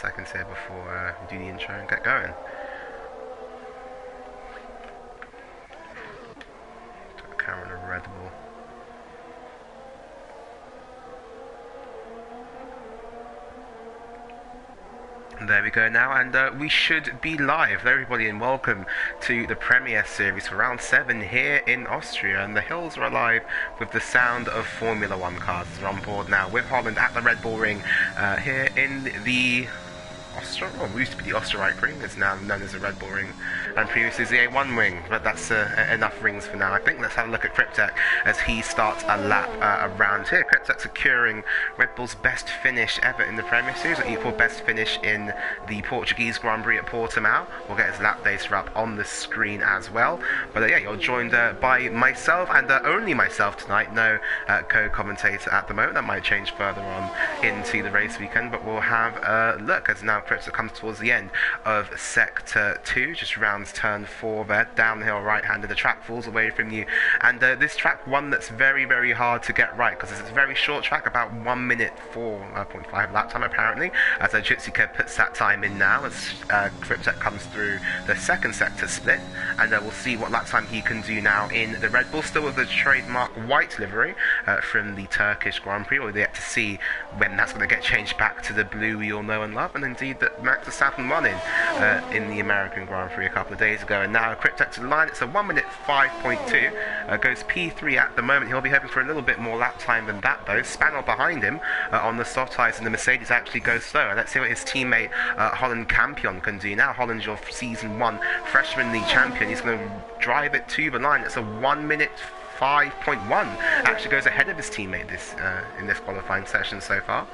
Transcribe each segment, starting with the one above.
seconds here before we do the intro and get going. Got a camera on a Red Bull. There we go now, and we should be live. Hello everybody and welcome to the Premier Series for round 7 here in Austria, and the hills are alive with the sound of Formula 1 cars. We're on board now with Holland at the Red Bull Ring here in the Austria, well, it used to be the Österreich ring, it's now known as the Red Bull ring, and previously the A1 ring, but that's enough rings for now. I think let's have a look at Cryptek as he starts a lap around here. Cryptek securing Red Bull's best finish ever in the Premier Series, or equal best finish in the Portuguese Grand Prix at Portimao. We'll get his lap data up on the screen as well. But yeah, you're joined by myself, and only myself tonight, no co-commentator at the moment. That might change further on into the race weekend, but we'll have a look as now Cryptek comes towards the end of Sector 2, just rounds turn 4 there, downhill right-handed, the track falls away from you, and this track, one that's very, very hard to get right, because it's a very short track, about 1 minute 4.5 lap time apparently, as Jitsuke puts that time in now, as Cryptek comes through the second sector split, and we'll see what lap time he can do now in the Red Bull, still with the trademark white livery from the Turkish Grand Prix. We'll yet to see when that's going to get changed back to the blue we all know and love, and indeed that Max Verstappen won in the American Grand Prix a couple of days ago. And now Cryptek to the line, it's a 1 minute 5.2, goes P3 at the moment. He'll be hoping for a little bit more lap time than that though. Spaniel behind him on the soft tyres, and the Mercedes actually goes slower. Let's see what his teammate Holland Campion can do now. Holland's your season 1 freshman league champion. He's going to drive it to the line. It's a 1 minute 5.1, actually goes ahead of his teammate in this qualifying session so far,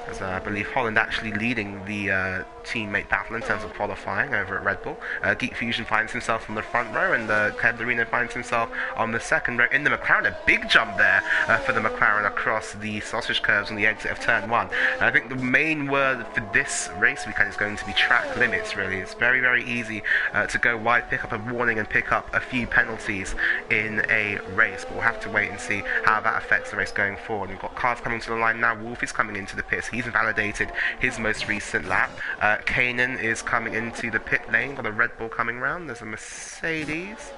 as I believe Holland actually leading the teammate battle in terms of qualifying over at Red Bull. Geek Fusion finds himself on the front row, and Gavra finds himself on the second row in the McLaren. A big jump there for the McLaren across the sausage curves on the exit of turn 1. And I think the main word for this race weekend is going to be track limits, really. It's very, very easy to go wide, pick up a warning and pick up a few penalties in a race, but we'll have to wait and see how that affects the race going forward. We've got cars coming to the line now. Wolf is coming into the pits. He's invalidated his most recent lap. Kanan is coming into the pit lane. Got a Red Bull coming round. There's a Mercedes,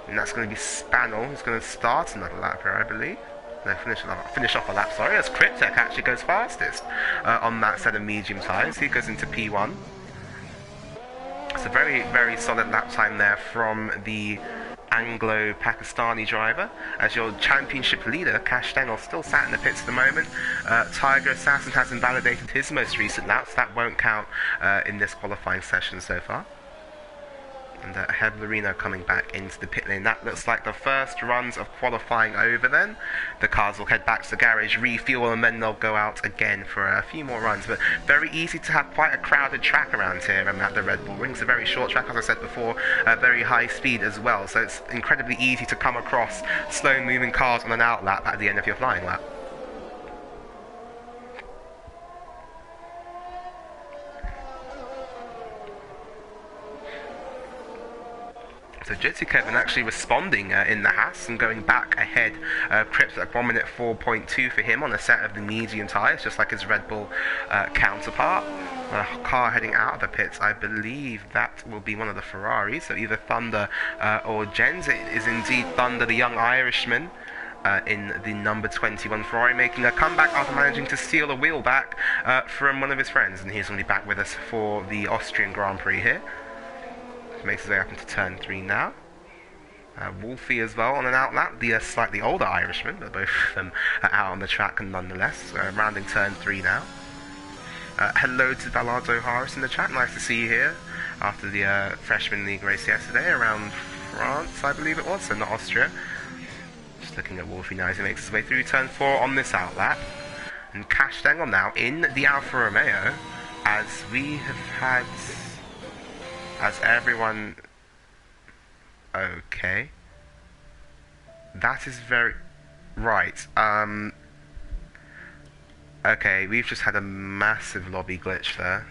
and that's going to be Spaniel who's going to start another lap here, I believe. No, finish off a lap, sorry, as Cryptek actually goes fastest on that set of medium tyres. He goes into P1. It's a very, very solid lap time there from the Anglo-Pakistani driver, as your championship leader, Cash Stengel, still sat in the pits at the moment. Tiger Assassin has invalidated his most recent laps. That won't count in this qualifying session so far. And Heblerino coming back into the pit lane. That looks like the first runs of qualifying over then. The cars will head back to the garage, refuel, and then they'll go out again for a few more runs. But very easy to have quite a crowded track around here at the Red Bull Ring. It's a very short track, as I said before, very high speed as well. So it's incredibly easy to come across slow moving cars on an out lap at the end of your flying lap. So Jitsi Kevin actually responding in the Haas and going back ahead. Crips at 1 minute 4.2 for him on a set of the medium tyres, just like his Red Bull counterpart. Car heading out of the pits, I believe that will be one of the Ferraris, so either Thunder or Jens. It is indeed Thunder, the young Irishman, in the number 21 Ferrari, making a comeback after managing to steal a wheel back from one of his friends, and he's going to be back with us for the Austrian Grand Prix here. Makes his way up into turn 3 now. Wolfie as well on an outlap, the slightly older Irishman, but both of them are out on the track and nonetheless. Rounding turn 3 now. Hello to Ballardo Harris in the chat, nice to see you here after the Freshman League race yesterday around France, I believe it was, so not Austria. Just looking at Wolfie now as he makes his way through turn 4 on this outlap. And Cash Stengel now in the Alfa Romeo, as we have had... As everyone... Okay. That is very... Right. Okay, we've just had a massive lobby glitch there.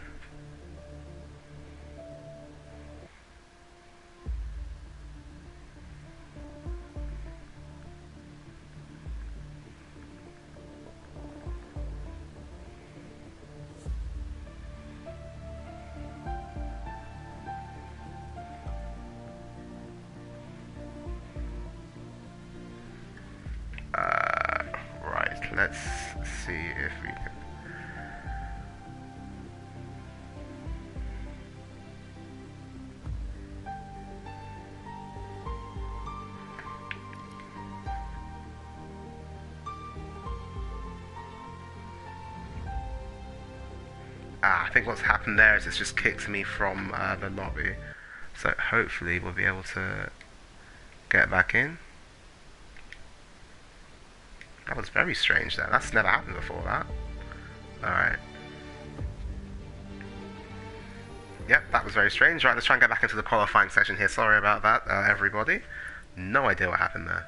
see if we can. I think what's happened there is it's just kicked me from the lobby. So hopefully we'll be able to get back in. That was very strange there. That's never happened before, that. Alright. Yep, that was very strange. Right, let's try and get back into the qualifying session here. Sorry about that, everybody. No idea what happened there.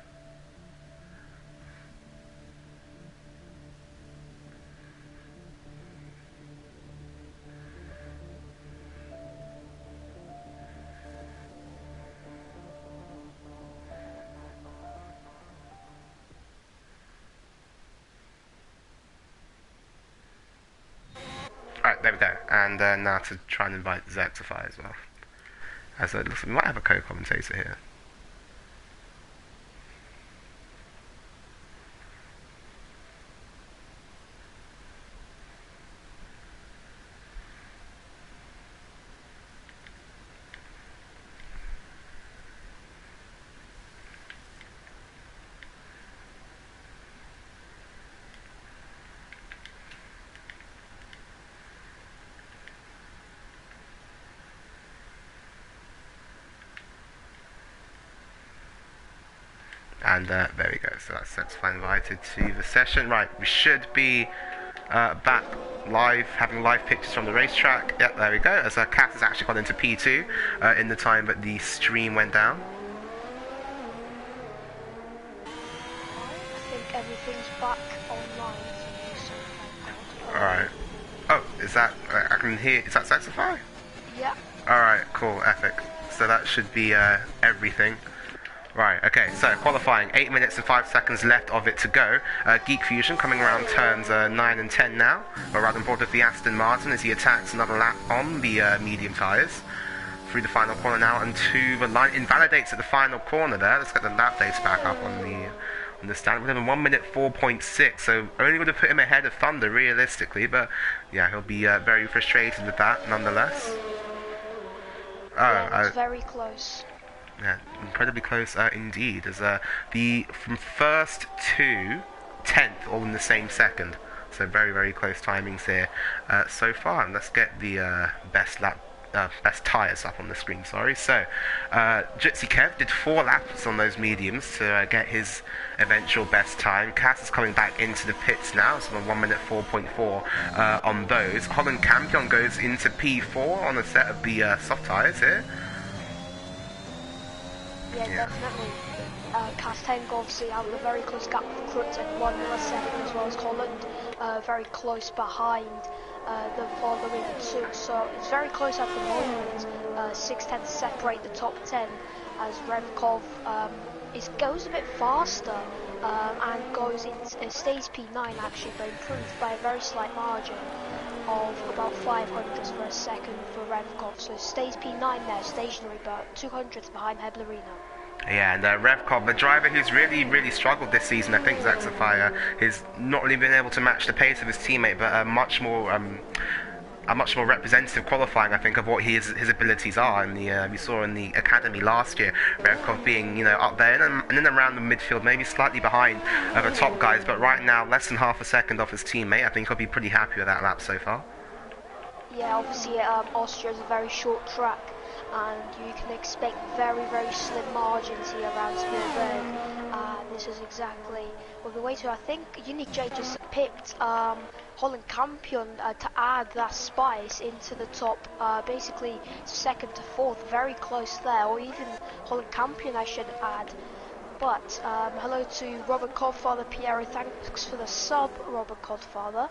Alright, there we go. And now to try and invite Zexify as well. As it looks, we might have a co-commentator here. And there we go, so that's Sexify invited to the session. Right, we should be back live, having live pictures from the racetrack. Yep, there we go, as Cass has actually got into P2 in the time that the stream went down. I think everything's back online. Alright. Oh, is that, I can hear, is that Sexify? Yeah. Alright, cool, epic. So that should be everything. Right, okay, so qualifying, 8 minutes and 5 seconds left of it to go. Geek Fusion coming around turns 9 and 10 now. We're right on board with the Aston Martin as he attacks another lap on the medium tyres. Through the final corner now and to the line. Invalidates at the final corner there. Let's get the lap data back up on the stand. Within 1 minute 4.6, so only would have put him ahead of Thunder realistically, but yeah, he'll be very frustrated with that nonetheless. Yeah, it's very close. Yeah, incredibly close indeed, as from first to 10th all in the same second, so very, very close timings here so far. And let's get the best tyres up on the screen, sorry. So Jitsi Kev did 4 laps on those mediums to get his eventual best time. Cass is coming back into the pits now, so 1 minute 4.4 on those. Holland Campion goes into P4 on a set of the soft tyres here. Yeah, definitely. Castaigne obviously out of a very close gap with Crutz at 1 millisecond, as well as Holland very close behind the following two. So it's very close at the moment. 6 tenths separate the top 10 as Revkov goes a bit faster and stays P9 actually, but improved by a very slight margin of about 500ths for a second for Revkov. So stays P9 there, stationary, but 200ths behind Heblerino. Yeah, and Revkov, the driver who's really, really struggled this season, I think Zaxify has not only been able to match the pace of his teammate, but a much more representative qualifying, I think, of what his abilities are. And we saw in the academy last year, Revkov being up there and then around the midfield, maybe slightly behind the top guys, but right now less than half a second off his teammate. I think he'll be pretty happy with that lap so far. Yeah, obviously Austria is a very short track, and you can expect very, very slim margins here around Spielberg. This is exactly what we're waiting. I think Unique J just picked Holland Campion to add that spice into the top, basically second to fourth, very close there, or even Holland Campion I should add. But hello to Robert Codfather, Piero, thanks for the sub, Robert Codfather,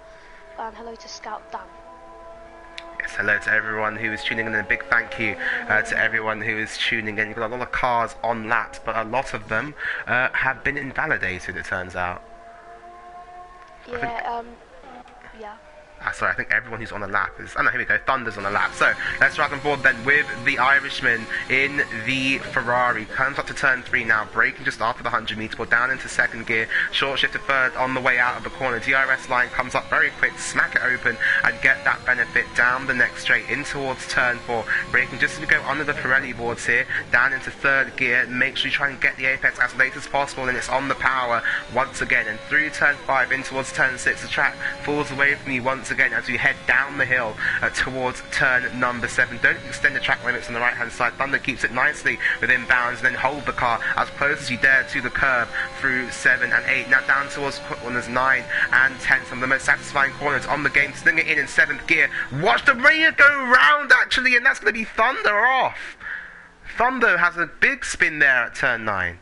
and hello to Scout Dan. Yes, hello to everyone who is tuning in, and a big thank you to everyone who is tuning in. You've got a lot of cars on laps, but a lot of them have been invalidated, it turns out. Yeah, yeah. Sorry, I think everyone who's on the lap is... Oh no, here we go, Thunder's on the lap. So, let's ride on board then with the Irishman in the Ferrari. Comes up to turn 3 now, braking just after the 100 metres, or down into second gear. Short shift to third on the way out of the corner. DRS line comes up very quick, smack it open, and get that benefit down the next straight, in towards turn 4. Braking just as we go under the Pirelli boards here, down into third gear. Make sure you try and get the apex as late as possible, and it's on the power once again. And through turn 5, in towards turn 6, the track falls away from you once again as we head down the hill towards turn number 7. Don't extend the track limits on the right hand side. Thunder keeps it nicely within bounds, and then hold the car as close as you dare to the curb through 7 and 8. Now down towards corners 9 and 10, some of the most satisfying corners on the game. Sling it in 7th gear. Watch the radio go round actually, and that's going to be Thunder off. Thunder has a big spin there at turn 9.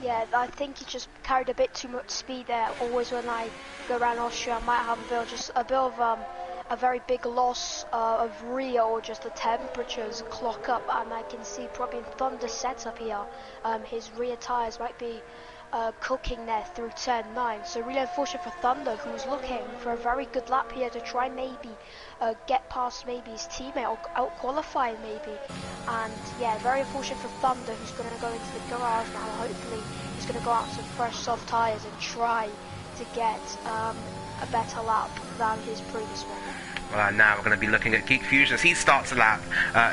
Yeah, I think he just carried a bit too much speed there. Always when I go around Austria, I might have a bit of a very big loss of rear, or just the temperatures clock up, and I can see probably in Thunder's setup here, his rear tyres might be cooking there through turn 9. So really unfortunate for Thunder, who's looking for a very good lap here to try maybe get past maybe his teammate, or out qualify maybe. And yeah, very unfortunate for Thunder, who's going to go into the garage now. Hopefully he's going to go out some fresh soft tyres and try to get a better lap than his previous one. Well, now we're going to be looking at Geek Fusion as he starts a lap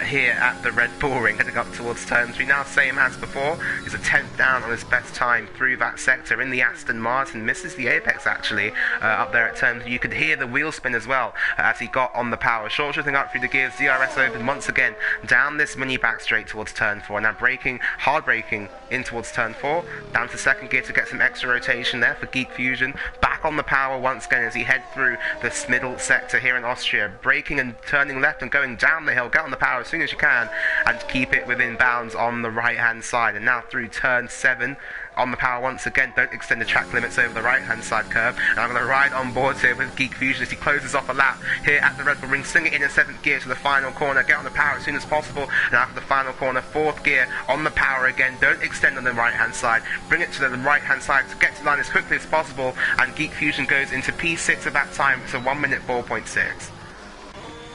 here at the Red Bull Ring, heading up towards turn 3. Now, same as before, he's a 10th down on his best time through that sector in the Aston Martin. Misses the apex, actually, up there at turn 3. You could hear the wheel spin as well as he got on the power. Short shifting up through the gears, DRS open once again, down this mini back straight towards turn 4. Now braking, hard braking in towards turn 4, down to second gear to get some extra rotation there for Geek Fusion. Back on the power once again as he head through this middle sector here in Austria. Braking and turning left and going down the hill. Get on the power as soon as you can and keep it within bounds on the right hand side. And now through turn 7, on the power once again. Don't extend the track limits over the right hand side curve. And I'm going to ride on board here with Geek Fusion as he closes off a lap here at the Red Bull Ring. Sling it in 7th gear to the final corner. Get on the power as soon as possible. And after the final corner, 4th gear on the power again. Don't extend on the right hand side. Bring it to the right hand side to get to line as quickly as possible. And Geek Fusion goes into P6 at that time. It's a 1 minute 4.6.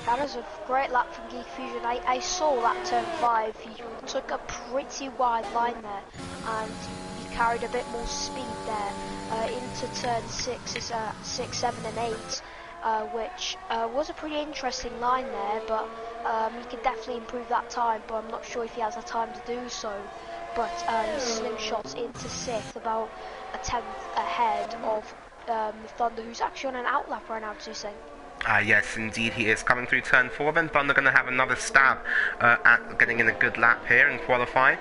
That was a great lap from Geek Fusion. I saw that turn 5. He took a pretty wide line there, and he carried a bit more speed there into turn 6, 7 and 8, which was a pretty interesting line there, but he could definitely improve that time, but I'm not sure if he has the time to do so. But he slingshot into 6th, about a 10th ahead of Thunder, who's actually on an outlap right now, to say. Yes, indeed he is. Coming through turn 4, then Thunder going to have another stab at getting in a good lap here and qualifying.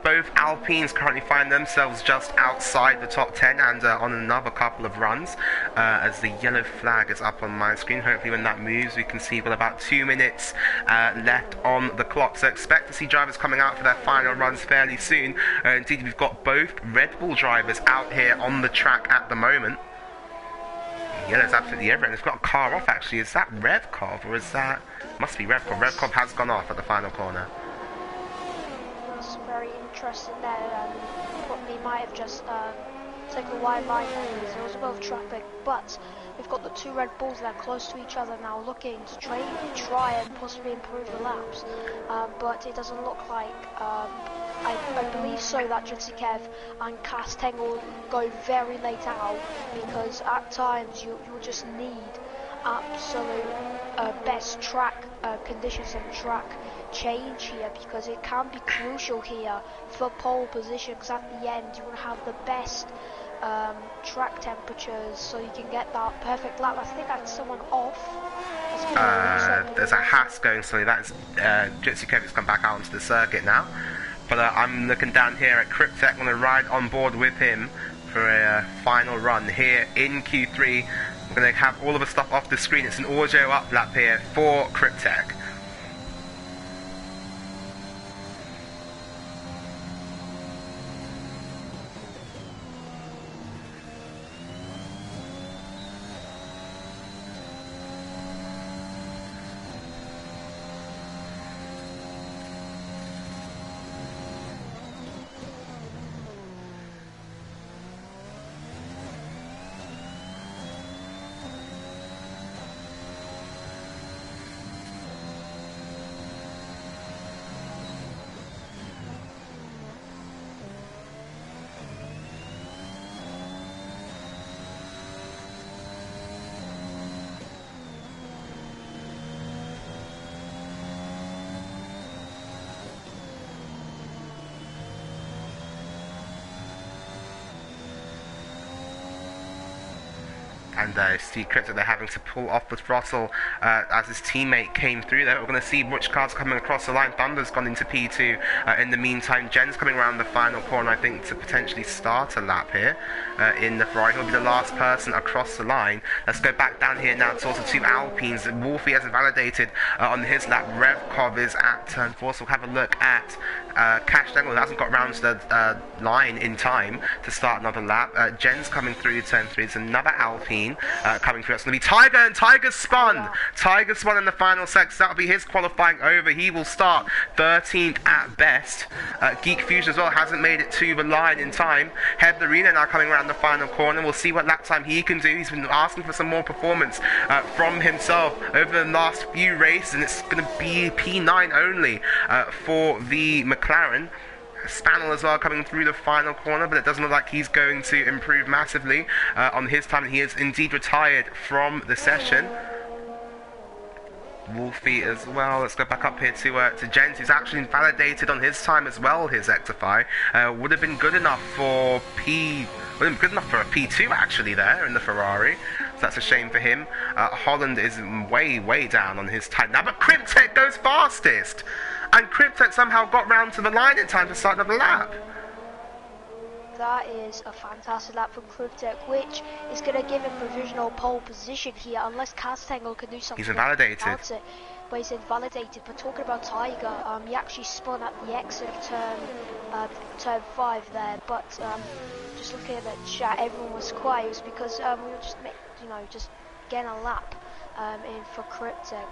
Both Alpines currently find themselves just outside the top 10 and on another couple of runs as the yellow flag is up on my screen. Hopefully when that moves we can see we've got about 2 minutes left on the clock. So expect to see drivers coming out for their final runs fairly soon. Indeed, we've got both Red Bull drivers out here on the track at the moment. Yellow's absolutely everywhere. It's got a car off actually. Is that Revkov or is that... Must be Revkov. Revkov has gone off at the final corner. It's very interesting there. Probably might have just taken a wide line there because there was a bit of traffic. But we've got the 2 Red Bulls that are close to each other now, looking to try and possibly improve the laps. But it doesn't look like... I believe so that Jensikev and Casteng will go very late out, because at times you just need absolute best track conditions and track change here, because it can be crucial here for pole position, because at the end you want to have the best track temperatures so you can get that perfect lap. I think that's someone off. There's a Haas going slowly. That is Jensikev has come back out onto the circuit now. But I'm looking down here at Cryptek. I'm going to ride on board with him for a final run here in Q3. I'm going to have all of the stuff off the screen. It's an audio up lap here for Cryptek. and see Cryptic, they're having to pull off the throttle as his teammate came through there. We're going to see which cars coming across the line. Thunder's gone into P2. In the meantime, Jen's coming around the final corner, I think, to potentially start a lap here in the Ferrari. He'll be the last person across the line. Let's go back down here now. It's also 2 Alpines. Wolfie has validated on his lap. Revkov is at turn 4, so we'll have a look at Cash Dangle, hasn't got round to the line in time to start another lap. Jen's coming through turn 3. It's another Alpine coming through. It's going to be Tiger, and Tiger's spun. Tiger spun in the final section. That'll be his qualifying over. He will start 13th at best. Geek Fusion as well hasn't made it to the line in time. Heblerino now coming around the final corner. We'll see what lap time he can do. He's been asking for some more performance from himself over the last few races, and it's going to be P9 only for the McLaren. Spannel as well coming through the final corner, but it doesn't look like he's going to improve massively on his time. He is indeed retired from the session. Wolfie as well. Let's go back up here to Jens, who's actually validated on his time as well. His Xify would have been good enough for a P2 actually there in the Ferrari. So that's a shame for him. Holland is way down on his time now, but Cryptek goes fastest, and Cryptek somehow got round to the line in time to start another lap. That is a fantastic lap from Cryptek, which is going to give him provisional pole position here, unless Castangle can do something. He's invalidated. About it. But he's invalidated. But talking about Tiger, he actually spun at the exit of turn 5 there. But just looking at the chat, everyone was quiet. It was because we were just getting a lap in for Cryptek,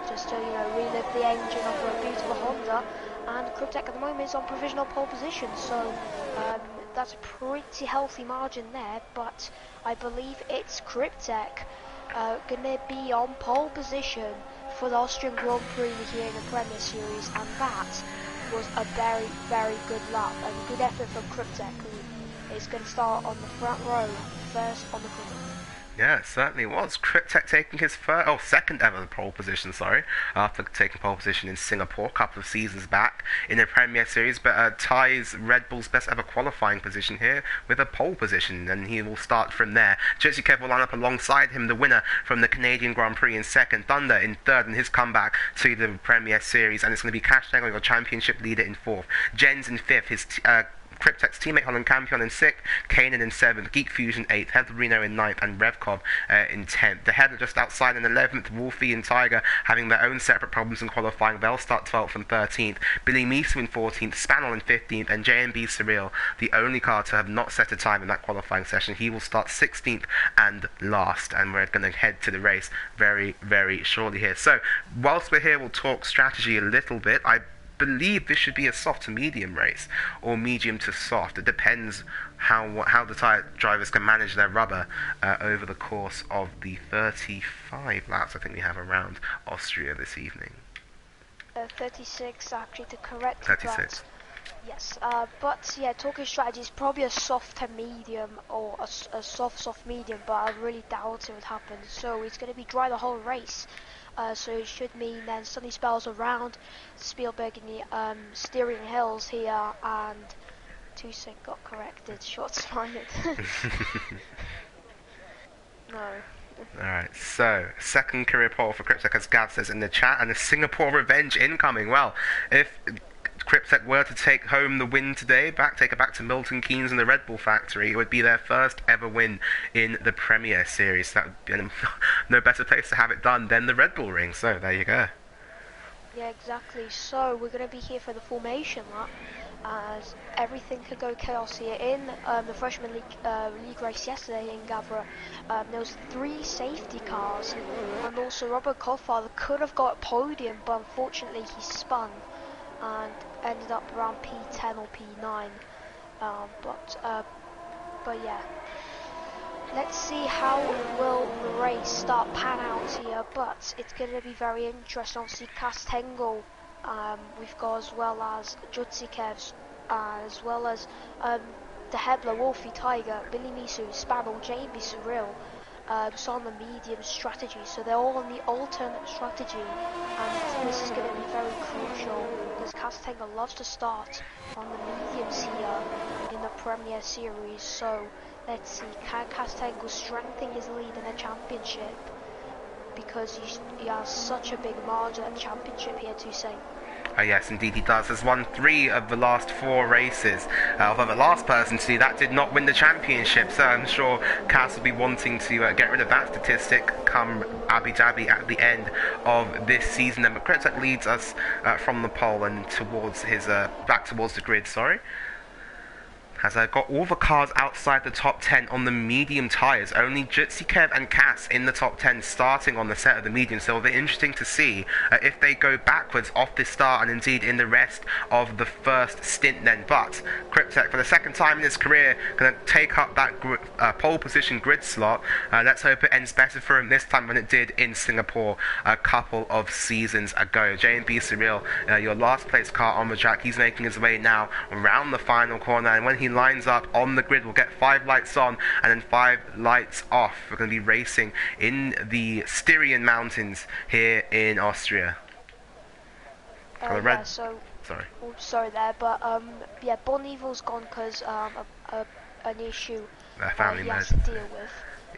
just to relive the engine of a beautiful Honda. And Cryptek at the moment is on provisional pole position, so that's a pretty healthy margin there. But I believe it's Cryptek going to be on pole position for the Austrian Grand Prix here in the Premier Series, and that was a very good lap and good effort from Cryptek, who is going to start on the front row first on the grid. Yeah, it certainly was. Cryptek taking his second ever pole position, after taking pole position in Singapore a couple of seasons back in the Premier Series, but ties Red Bull's best ever qualifying position here with a pole position, and he will start from there. Jerzy Kev will line up alongside him, the winner from the Canadian Grand Prix in second, Thunder in third in his comeback to the Premier Series, and it's going to be Cash Dangle, your championship leader, in fourth. Jens in fifth, his Cryptek's teammate Holland Campion in 6th, Kanan in 7th, Geek Fusion 8th, Heblerino in 9th, and Revkov in 10th. The header just outside in 11th, Wolfie and Tiger having their own separate problems in qualifying. They'll start 12th and 13th. Billy Misu in 14th, Spannel in 15th, and JMB Surreal, the only car to have not set a time in that qualifying session. He will start 16th and last, and we're going to head to the race very shortly here. So, whilst we're here, we'll talk strategy a little bit. I believe this should be a soft to medium race, or medium to soft. It depends how the tyre drivers can manage their rubber over the course of the 35 laps I think we have around Austria this evening. 36 actually to correct 36. that. Yes, but yeah, talking strategy is probably a soft to medium, or a soft medium, but I really doubt it would happen. So it's going to be dry the whole race. So it should mean then sunny spells around Spielberg in the steering hills here, and Tusek got corrected, short-sighted. No. Alright, so second career pole for Cryptek, as Gav says in the chat, and a Singapore revenge incoming. Well, if Cryptek were to take home the win today, take it back to Milton Keynes and the Red Bull factory, it would be their first ever win in the Premier Series. So that would be no better place to have it done than the Red Bull ring. So there you go. Yeah, exactly. So we're going to be here for the formation lap, as everything could go chaos here. In the Freshman League race yesterday in Gavra, there was 3 safety cars, and also Robert Coffar could have got a podium, but unfortunately he spun and ended up around P10 or P9. But yeah, let's see how will the race start pan out here. But it's going to be very interesting. Obviously, Castengo, we've got, as well as Judzikev, as well as the Hebler, Wolfie, Tiger, Billy Misu, Spannel, JB Surreal. So on the medium strategy, so they're all on the alternate strategy, and this is going to be very crucial because Castengo loves to start on the mediums here in the Premier Series. So let's see, can Castengo strengthen his lead in the championship? Because he has such a big margin at the championship here to say. Yes, indeed he does. Has won 3 of the last 4 races. Although the last person to do that did not win the championship, so I'm sure Cass will be wanting to get rid of that statistic come Abu Dhabi at the end of this season. And Kryptek leads us from the pole and towards his back towards the grid. Sorry. Has got all the cars outside the top 10 on the medium tyres. Only Jutsikev and Cass in the top 10 starting on the set of the medium. So it'll be interesting to see if they go backwards off this start and indeed in the rest of the first stint then. But Kryptek, for the second time in his career, going to take up that pole position grid slot. Let's hope it ends better for him this time than it did in Singapore a couple of seasons ago. J&B Surreal, your last place car on the track. He's making his way now around the final corner. And when he lines up on the grid, we'll get 5 lights on and then 5 lights off. We're going to be racing in the Styrian Mountains here in Austria. Yeah, so sorry. Oh, sorry there, but yeah, Bon Evil's gone because an issue family he has to deal with.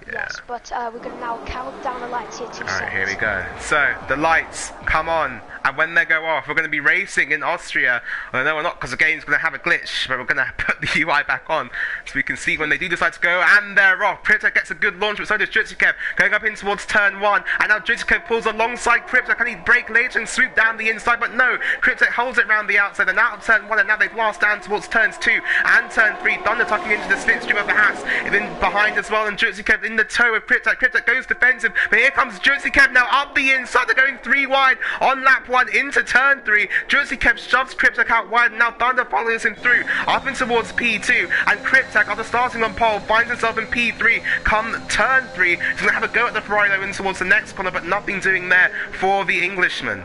Yeah. Yes, but we're going to now count down the lights here. Alright, here we go. So, the lights come on, and when they go off, we're going to be racing in Austria. Well, no, we're not, because the game's going to have a glitch, but we're going to put the UI back on, so we can see when they do decide to go, and they're off. Kryptek gets a good launch, but so does Jutsikev, going up in towards turn 1, and now Jutsikev pulls alongside Kryptek. Can he brake later and swoop down the inside? But no, Kryptek holds it round the outside, and out of turn 1, and now they blast down towards turns 2 and turn 3. Thunder tucking into the slipstream of the Haas, and then behind as well, and Jutsikev in the toe of Kryptek. Kryptek goes defensive, but here comes Jutsikev now up the inside. They're going 3 wide on lap 1 into turn 3. Jutsikev shoves Kryptek out wide, and now Thunder follows him through up and towards P2, and Kryptek, after starting on pole, finds himself in P3 come turn 3. He's going to have a go at the Ferrari in towards the next corner, but nothing doing there for the Englishman.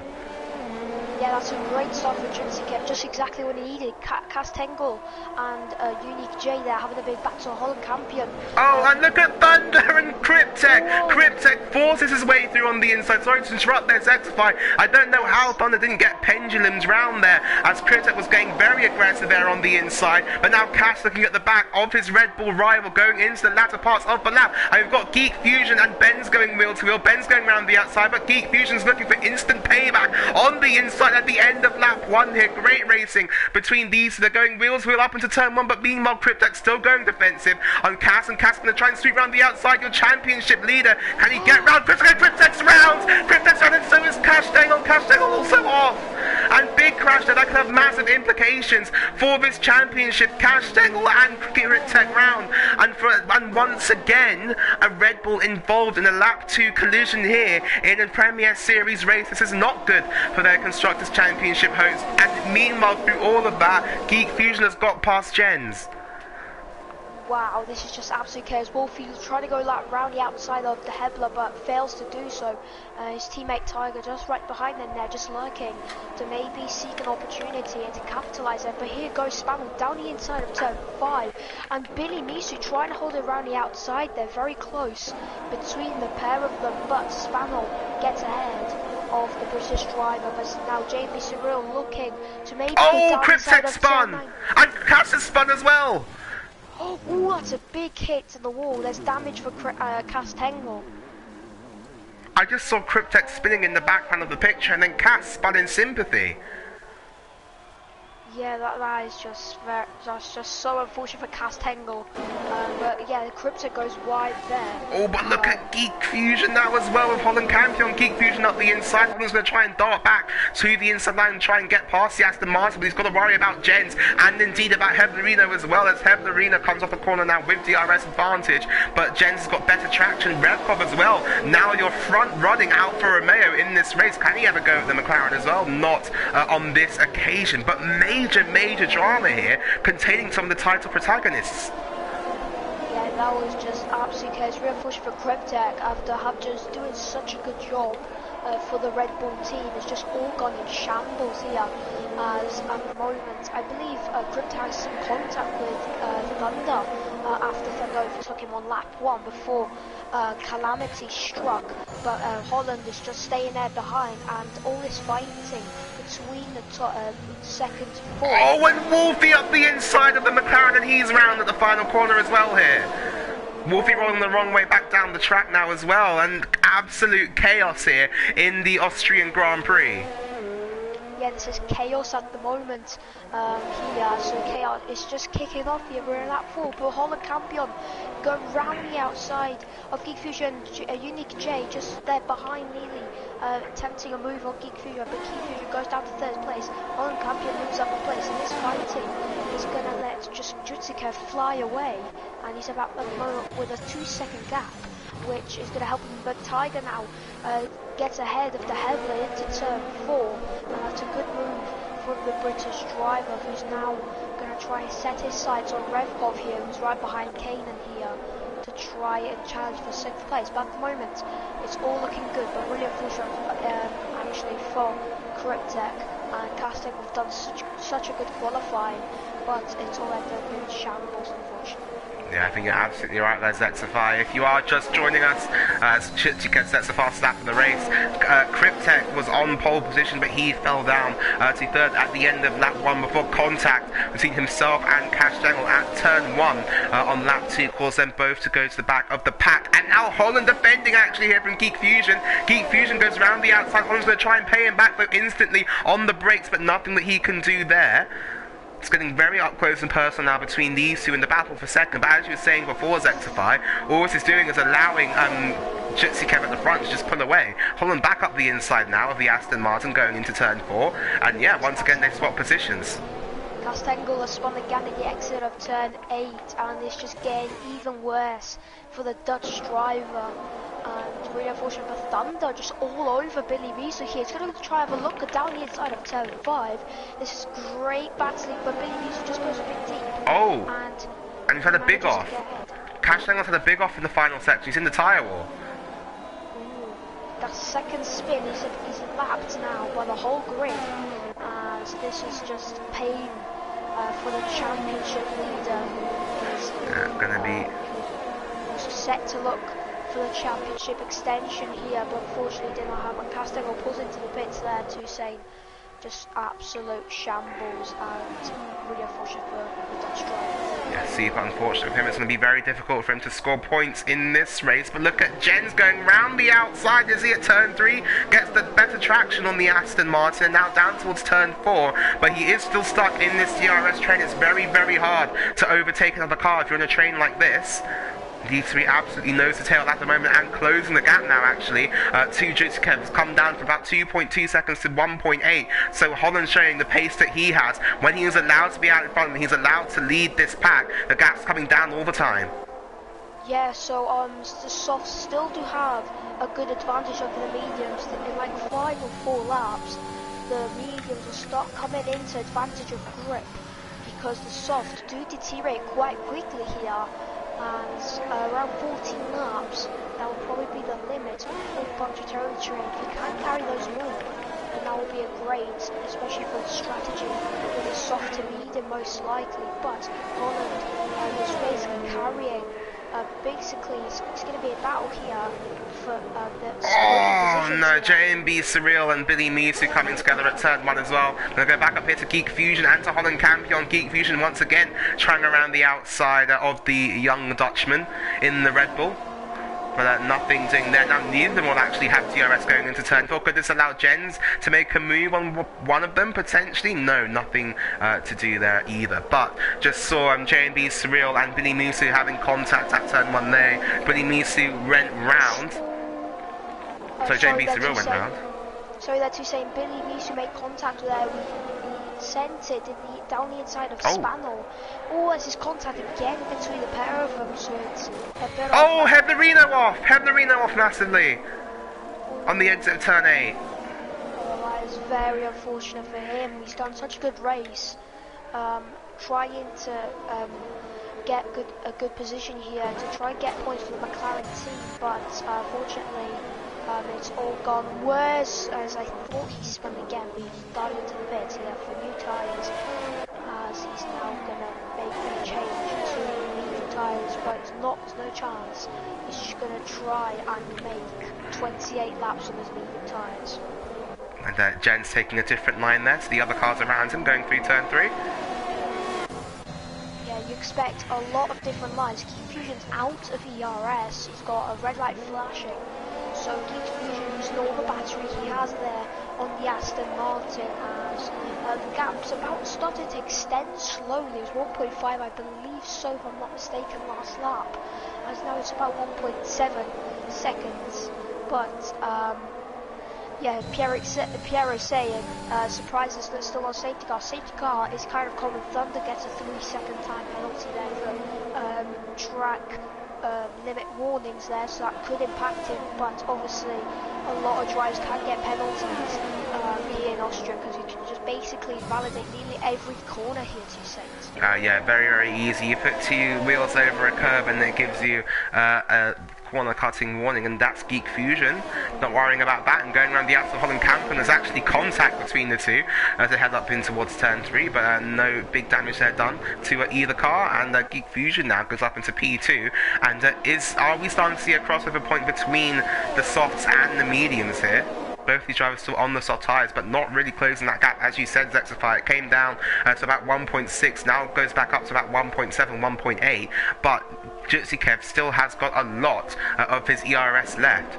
Yeah, that's a great start for Jutsikev, just exactly what he needed. Castengo and Unique J there having a big battle, Holland champion. Oh, and look at Thunder and Kryptek. Whoa. Kryptek forces his way through on the inside. Sorry to interrupt there, Zexify. I don't know how Thunder didn't get pendulums round there, as Kryptek was getting very aggressive there on the inside. But now Cash looking at the back of his Red Bull rival, going into the latter parts of the lap. And we've got Geek Fusion and Ben's going wheel to wheel. Ben's going round the outside, but Geek Fusion's looking for instant payback on the inside at the end of lap 1 here. Great racing between these. They're going wheels wheel up into turn 1, but meanwhile Kryptek still going defensive on Cass, and Cass going to try and sweep round the outside. Your championship leader, can he get round Kryptek? Kryptek's round, and so is Castengo. Castengo also off, and big crash there. That could have massive implications for this championship. Castengo and Kryptek round, and once again a Red Bull involved in a lap 2 collision here in a Premier Series race. This is not good for their Constructors Championship host, and meanwhile through all of that, Geek Fusion has got past Jens. Wow, this is just absolute chaos. Wolfie's trying to go like round the outside of the Hebler, but fails to do so. His teammate Tiger just right behind them there, just lurking to maybe seek an opportunity and to capitalise it. But here goes Spaniel down the inside of turn 5, and Billy Misu trying to hold it around the outside. They're very close between the pair of them, but Spaniel gets ahead of the British driver. But now JB Surreal looking to maybe Kryptek spun, and Cass has spun as well. Oh, that's a big hit to the wall. There's damage for Castengo. I just saw Kryptek spinning in the background of the picture, and then Cass spun in sympathy. Yeah, that is that's just so unfortunate for Castengo. But yeah, Kryptek goes wide there. Oh, but look at Geek Fusion now as well, with Holland Campion. Geek Fusion up the inside. Holland's going to try and dart back to the inside line and try and get past the Aston Martin, but he's got to worry about Jens and indeed about Heblerino as well, as Heblerino comes off the corner now with DRS advantage, but Jens has got better traction. Revkov as well, now you're front running Alfa Romeo in this race. Can he ever go at the McLaren as well? Not on this occasion, but major drama here containing some of the title protagonists. Yeah, that was just absolutely chaos. Real push for Kryptek after just doing such a good job for the Red Bull team. It's just all gone in shambles here, as at the moment I believe Kryptek has some contact with Thunder after Thunder overtook him on lap 1 before calamity struck, but Holland is just staying there behind, and all this fighting between the second to fourth. Oh, and Wolfie up the inside of the McLaren, and he's round at the final corner as well here. Wolfie rolling the wrong way back down the track now as well, and absolute chaos here in the Austrian Grand Prix. Yeah, this is chaos at the moment here, so chaos is just kicking off here. We're in lap 4, but Holland Campion going round the outside of Geek Fusion, Unique J just there behind Neely, attempting a move on Geek Fusion, but Geek Fusion goes down to 3rd place. Holland Campion moves up a place, and this fighting is going to let just Jutsikev fly away, and he's about at the moment with a 2-second gap, which is going to help him. But Tiger now gets ahead of the Hevler into turn 4, and that's a good move from the British driver, who's now going to try and set his sights on Revkov here, who's right behind Kanan here, to try and challenge for 6th place. But at the moment, it's all looking good, but really unfortunate actually for Cryptek and Castex have done such a good qualifying, but it's all ended up in shambles, unfortunately. Yeah, I think you're absolutely right there, Zexify. If you are just joining us, Chichika sets the fastest lap of the race. Cryptek was on pole position, but he fell down to 3rd at the end of lap 1 before contact between himself and Cash Dangle at turn 1 on lap 2, caused them both to go to the back of the pack. And now Holland defending actually here from Geek Fusion. Geek Fusion goes around the outside. Holland's going to try and pay him back though instantly on the brakes, but nothing that he can do there. It's getting very up close and personal now between these two in the battle for 2nd. But as you were saying before, Zexify, all this is doing is allowing Jutsikev at the front to just pull away. Holland back up the inside now of the Aston Martin going into turn 4. And yeah, once again they swap positions. Castengle has spun again at the exit of turn 8, and it's just getting even worse for the Dutch driver. And really unfortunate for Thunder, just all over Billy Miso here. He's going to try and have a look down the inside of turn 5. This is great battling, but Billy Miso just goes a bit deep. Oh, and he's had a big off. Cash Dangle's had a big off in the final section. He's in the tyre wall. Ooh, that's the 2nd spin. He's lapped now by the whole grid. As this is just pain for the championship leader. He's going to be set to look for the championship extension here, but unfortunately did not have. And Castello pulls into the pits there to say just absolute shambles, and really unfortunate for the Dutch driver. Yeah, super unfortunate for him. It's going to be very difficult for him to score points in this race. But look at Jens going round the outside. Is he at turn 3? Gets the better traction on the Aston Martin, and now down towards turn 4. But he is still stuck in this DRS train. It's very, very hard to overtake another car if you're in a train like this. D3 absolutely nose to tail at the moment and closing the gap now actually. To Jutsikev has come down from about 2.2 seconds to 1.8. So Holland showing the pace that he has. When he is allowed to be out in front and he's allowed to lead this pack, the gap's coming down all the time. Yeah, so the softs still do have a good advantage over the mediums. In like 5 or 4 laps, the mediums will start coming into advantage of grip, because the softs do deteriorate quite quickly here. And around 14 laps, that will probably be the limit of full puncture territory. If you can carry those more, then that will be a great, especially for the strategy with a softer medium most likely. But Holland is basically carrying. Basically, it's going to be a battle here for the. Oh no, JMB Surreal and Billy Miso coming together at turn 1 as well. We're going to go back up here to Geek Fusion and to Holland Campion. Geek Fusion once again trying around the outside of the young Dutchman in the Red Bull. But nothing doing there. Now neither of them will actually have DRS going into turn 4. Could this allow Jens to make a move on one of them potentially? No, nothing to do there either. But just saw J&B Surreal and Billy Miso having contact at turn 1 there. Billy Miso went round. So J&B Surreal went round. Sorry, that's who's saying Billy Miso made contact there. He sent it down the inside of Spanel. Oh, there's this contact again between the pair of them, so it's a bit Heblerino off! Heblerino off massively! On the exit of turn 8. Oh, that is very unfortunate for him. He's done such a good race. Trying to get a good position here to try and get points for the McLaren team, but unfortunately it's all gone worse, as I thought he spun again, but he started into the pits here for new tyres, as he's now going to make a change to medium tyres, but there's no chance. He's just going to try and make 28 laps on his medium tyres. And Jen's taking a different line there, so the other cars around him going through turn 3. Yeah, you expect a lot of different lines. Geek Fusion's out of ERS, he's got a red light flashing. So Geek Fusion using all the battery he has there on the Aston Martin as the gap's about started to extend slowly. It was 1.5, I believe so, if I'm not mistaken, last lap. As now it's about 1.7 seconds. But yeah, Piero saying surprises that still on safety car. Safety car is kind of common. Thunder gets a 3-second time penalty there for track limit warnings there, so that could impact him. But obviously, a lot of drivers can get penalties here in Austria because you can just basically invalidate nearly every corner here to Saints. Yeah, very, very easy. You put two wheels over a curb and it gives you a corner cutting warning, and that's Geek Fusion. Not worrying about that and going around the outside of Holland Camp, and there's actually contact between the two as they head up in towards turn 3, but no big damage there done to either car, and Geek Fusion now goes up into P2, and are we starting to see a crossover point between the softs and the mediums here? Both these drivers still on the soft tyres, but not really closing that gap. As you said, Zexify, it came down to about 1.6, now goes back up to about 1.7, 1.8, but Jutsi Kev still has got a lot of his ERS left.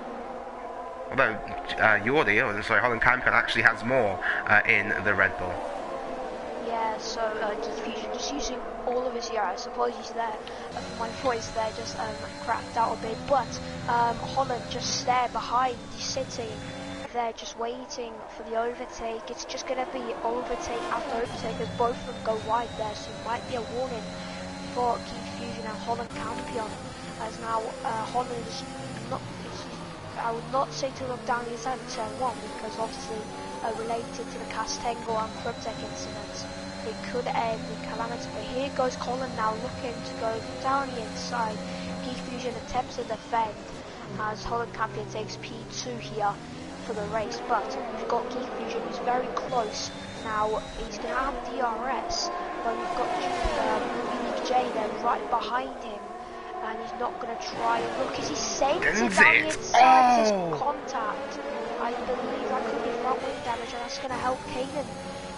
Although Holland Campion actually has more in the Red Bull. Yeah, so Geek Fusion just using all of his ERS. Apologies there, my voice there just cracked out a bit, but Holland just there behind, he's sitting. They're just waiting for the overtake. It's just going to be overtake after overtake as both of them go wide there, so it might be a warning for Geek Fusion and Holland Campion, as now Holland is not, I would not say to look down the inside of turn 1, because obviously related to the Castengo and Kruptek incidents, it could end in calamity. But here goes Colin now looking to go down the inside. Geek Fusion attempts to defend as Holland Campion takes P2 here for the race, but we've got Geek Fusion who's very close. Now he's going to have DRS, but we've got Unique J there right behind him, and he's not going to try. Look, is he saying it's down the inside? This is contact. I believe that could be front wing damage, and that's going to help Kaden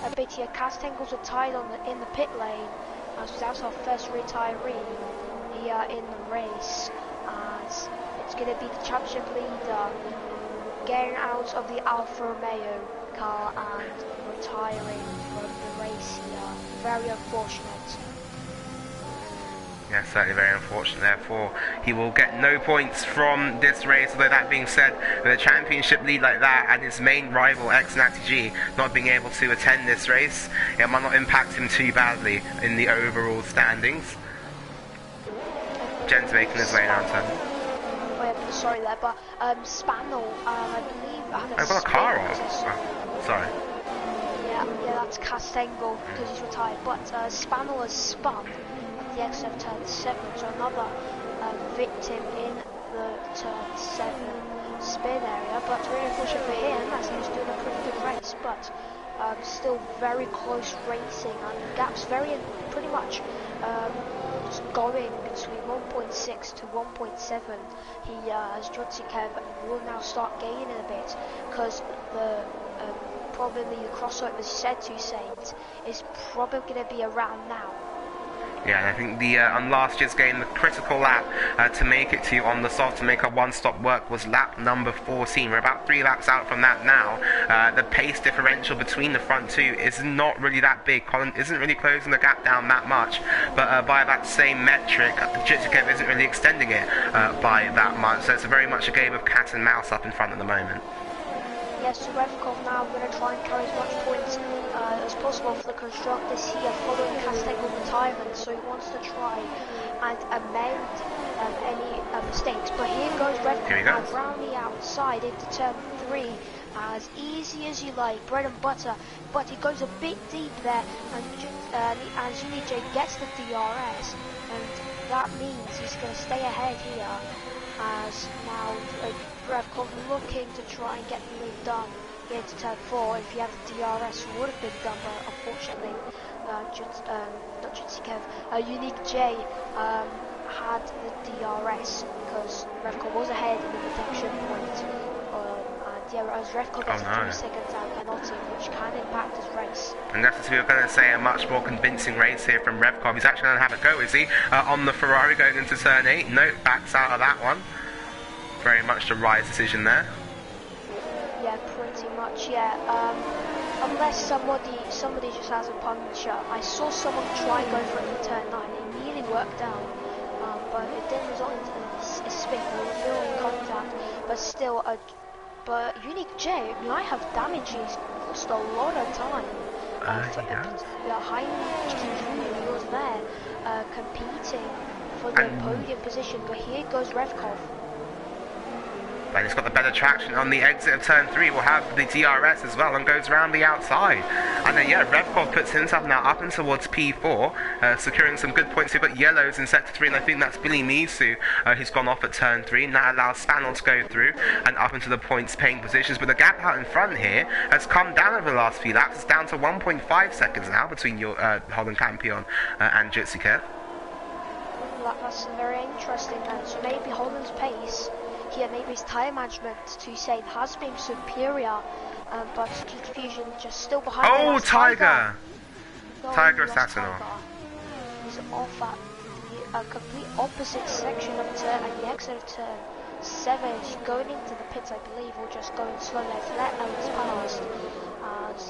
a bit here. Castengle's retired in the pit lane, as that's our first retiree here in the race, as it's going to be the championship leader getting out of the Alfa Romeo car and retiring from the race here. Very unfortunate. Yeah, certainly very unfortunate. Therefore, he will get no points from this race. Although that being said, with a championship lead like that and his main rival X-Natty G not being able to attend this race, it might not impact him too badly in the overall standings. Jen's making his way around turn. Sorry there, but Spaniel, I believe, I've got a car on. Oh, sorry. Yeah, that's Castengo because he's retired. But Spaniel has spun at the exit of turn 7, so another victim in the turn 7 spin area. But really unfortunate for him, as he was doing a pretty good race. But still very close racing, and the gap's pretty much just going between 1.6 to 1.7. He, as Jutsikev, will now start gaining a bit, because the probably the crossover said to Saints is probably going to be around now. Yeah, and I think the on last year's game, the critical lap to make it to on the soft to make a one-stop work was lap number 14. We're about 3 laps out from that now. The pace differential between the front two is not really that big. Colin isn't really closing the gap down that much, but by that same metric, Jutsikev isn't really extending it by that much. So it's very much a game of cat and mouse up in front at the moment. Yes, so Revkov now going to try and carry as much points as possible for the constructors here following Castengo retirement, so he wants to try and amend any mistakes. But here goes Revkov now round the outside into turn 3, as easy as you like, bread and butter, but he goes a bit deep there, and J gets the DRS, and that means he's going to stay ahead here, as now Revkov looking to try and get the lead done here to turn 4. If he had the DRS, would have been done, but unfortunately, not Jutsikev, Unique J had the DRS because Revkov was ahead in the protection point, and yeah, as Revco gets a 3 seconds out penalty, which can impact his race. And that's as we were going to say, a much more convincing race here from Revkov. He's actually going to have a go, is he? On the Ferrari going into turn 8. No, backs out of that one. Very much the right decision there. Yeah, pretty much, yeah. Unless somebody just has a puncture. I saw someone try and go for it in turn 9. It nearly worked out, but it didn't result in a spin or a feeling contact. But still, but Unique J might have damage. He's lost a lot of time. Heinrich Kikuyu was there competing for the podium position, but here goes Revkov. And it's got the better traction on the exit of turn 3. We'll have the DRS as well and goes around the outside. And then, yeah, Revkov puts himself now up and towards P4, securing some good points. We've got yellows in sector 3, and I think that's Billy Misu who's gone off at turn 3. And that allows Spanel to go through and up into the points-paying positions. But the gap out in front here has come down over the last few laps. It's down to 1.5 seconds now between your Holland Campion and Jutsikev. That's very interesting then. So maybe Holland's pace here, maybe his tyre management to say has been superior, but Geek Fusion just still behind. Oh, Tiger! Tiger Satinor. He's off at the complete opposite section of turn, at the exit of turn 7. He's going into the pits, I believe, or just going slowly. Let's let Alex past.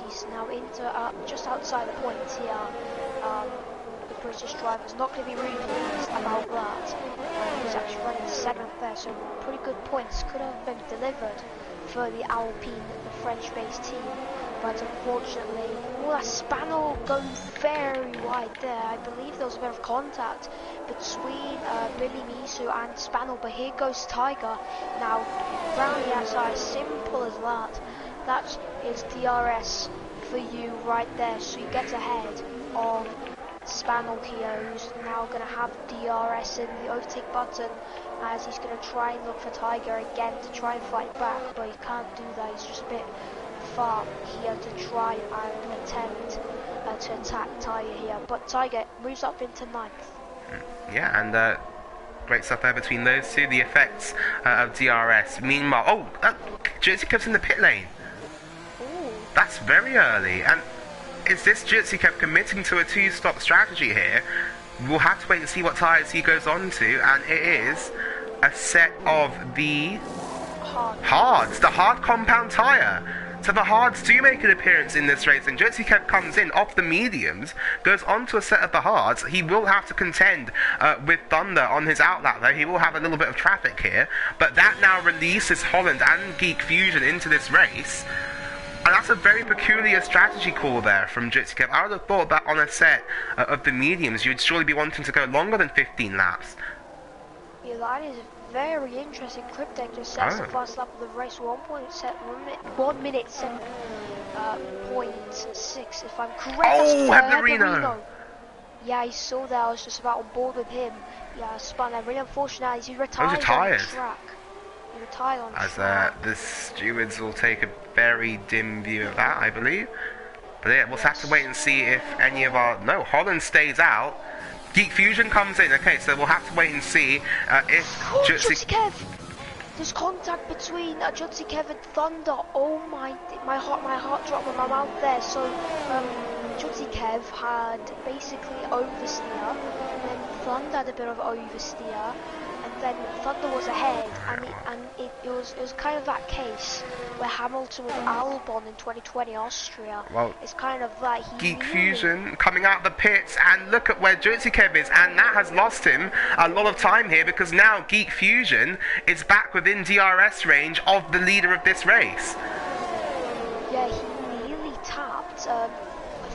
He's now into just outside the points here. The British driver's not going to be really pleased about that. He's actually running 7th there, so pretty good points could have been delivered for the Alpine, the French-based team. But unfortunately, that Spanel going very wide there. I believe there was a bit of contact between Billy Misu and Spanel, but here goes Tiger now round the outside. Simple as that. That is DRS for you right there, so you get ahead of Spanel here, who's now going to have DRS in the overtake button, as he's going to try and look for Tiger again to try and fight back, but he can't do that. He's just a bit far here to try and attempt to attack Tiger here, but Tiger moves up into 9th. Yeah, and great stuff there between those two. The effects of DRS. Meanwhile, Jutsikov's in the pit lane. Ooh. That's very early, and is this Jutsikev committing to a 2-stop strategy here? We'll have to wait and see what tyres he goes on to, and it is a set of the hards, the hard compound tyre. So the hards do make an appearance in this race, and Jutsikev comes in off the mediums, goes onto a set of the hards. He will have to contend with Thunder on his outlap, though. He will have a little bit of traffic here, but that now releases Holland and Geek Fusion into this race. And that's a very peculiar strategy call there from Jutsikev. I would have thought that on a set of the mediums, you'd surely be wanting to go longer than 15 laps. Yeah, that is very interesting. Cryptek just sets the first lap of the race, 1 minute 7.6, if I'm correct. Oh, Heblerino! Yeah, he saw that. I was just about on board with him. Yeah, spun there. Really unfortunate. He retired on the track. As the stewards will take a very dim view of that, I believe. But yeah, we'll have to wait and see if any of our... No, Holland stays out. Geek Fusion comes in. Okay, so we'll have to wait and see if... Jutsikev! There's contact between Jutsikev and Thunder. Oh my heart dropped in my mouth there. So Jutsikev had basically oversteer, and then Thunder had a bit of oversteer, and then Thunder was ahead, and it was kind of that case where Hamilton with Albon in 2020 Austria. Well, it's kind of like Geek Fusion coming out of the pits, and look at where Jutsikev is, and that has lost him a lot of time here, because now Geek Fusion is back within DRS range of the leader of this race. Yeah, he nearly tapped.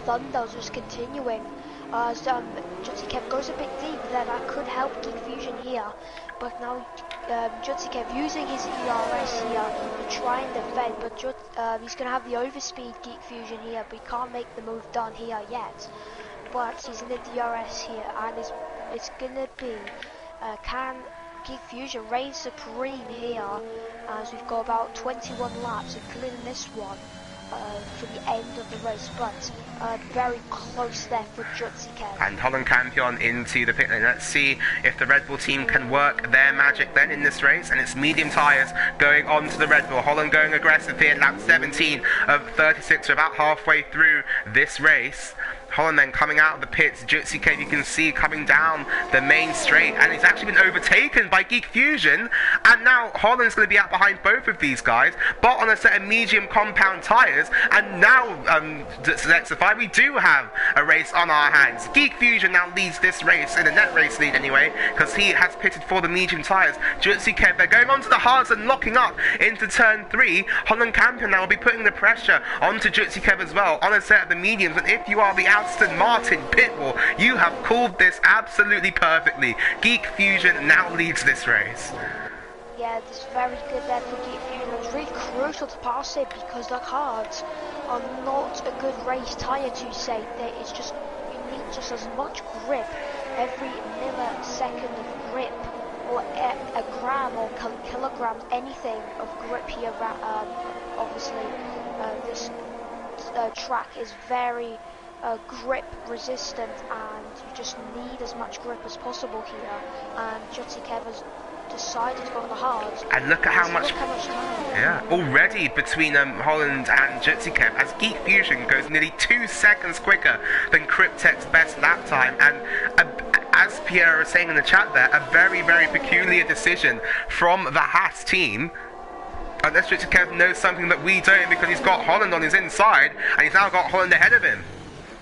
Thunder was just continuing. Jutsikev goes a bit deep there. That could help Geek Fusion here, but now Jutsikev using his ERS here to try and defend, but he's going to have the overspeed Geek Fusion here, but he can't make the move done here yet. But he's in the DRS here, and it's going to be can Geek Fusion reign supreme here, as we've got about 21 laps, including this one. for the end of the race, but very close there for Jutsikev. And Holland Campion into the pit lane. Let's see if the Red Bull team can work their magic then in this race. And it's medium tyres going on to the Red Bull. Holland going aggressive here, lap 17 of 36. We're about halfway through this race. Holland then coming out of the pits. Jutsikev, you can see, coming down the main straight, and he's actually been overtaken by Geek Fusion, and now Holland's going to be out behind both of these guys, but on a set of medium compound tyres. And now, Zexify, we do have a race on our hands. Geek Fusion now leads this race, in a net race lead anyway, because he has pitted for the medium tyres. Jutsikev, they're going onto the hards and locking up into turn 3. Holland Campion now will be putting the pressure onto Jutsikev as well, on a set of the mediums, and if you are the Aston Martin pitbull, you have called this absolutely perfectly. Geek Fusion now leads this race. Yeah, this is very good there for Geek Fusion. It was really crucial to pass it because the cards are not a good race tyre to say. It's just, you need just as much grip, every millisecond of grip, or a gram or kilograms, anything of grip here. Obviously, this track is very grip resistant, and you just need as much grip as possible here. And Jutsikev has decided to go on the hards. And look at how much time. Yeah, already between Holland and Jutsikev, as Geek Fusion goes nearly 2 seconds quicker than Cryptek's best lap time. And as Pierre was saying in the chat there, a very, very peculiar decision from the Haas team. Unless Jutsikev knows something that we don't, because he's got Holland on his inside, and he's now got Holland ahead of him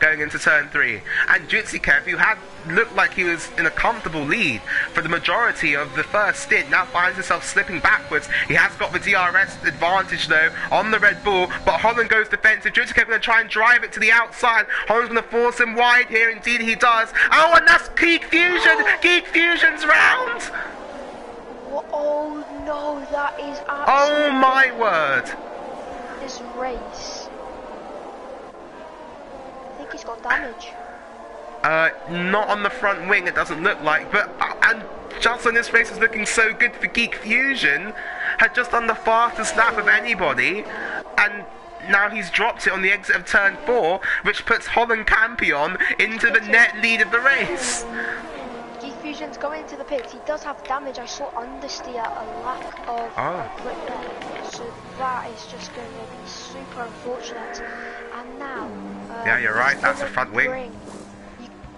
going into turn 3. And Jutsikev, who had looked like he was in a comfortable lead for the majority of the first stint, now finds himself slipping backwards. He has got the DRS advantage though on the Red Bull, but Holland goes defensive. Jutsikev going to try and drive it to the outside. Holland's going to force him wide here, indeed he does. Oh, and that's Geek Fusion! Geek Fusion's round! Oh no, that is absolutely... Oh my word! This race... I think he's got damage. Not on the front wing, it doesn't look like, but and just when this race is looking so good for Geek Fusion, had just done the fastest lap of anybody, and now he's dropped it on the exit of turn 4, which puts Holland Campion into the net lead of the race. Geek Fusion's going into the pits. He does have damage. I saw understeer, a lack of grip there, so that is just going to be super unfortunate. And now, yeah, you're right. That's a front wing.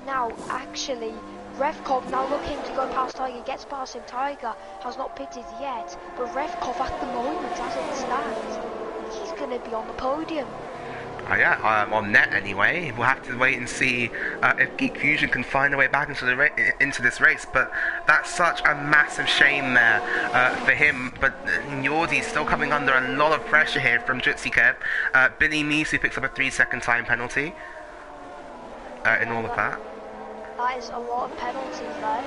Now, actually, Revkov now looking to go past Tiger, gets past him. Tiger has not pitted yet, but Revkov at the moment, as it stands, he's going to be on the podium. Yeah, on net anyway. We'll have to wait and see if Geek Fusion can find a way back into this race. But that's such a massive shame there for him. But Yordi's still coming under a lot of pressure here from Jutsikev. Billy Misu picks up a 3-second time penalty in all of that. That is a lot of penalties there.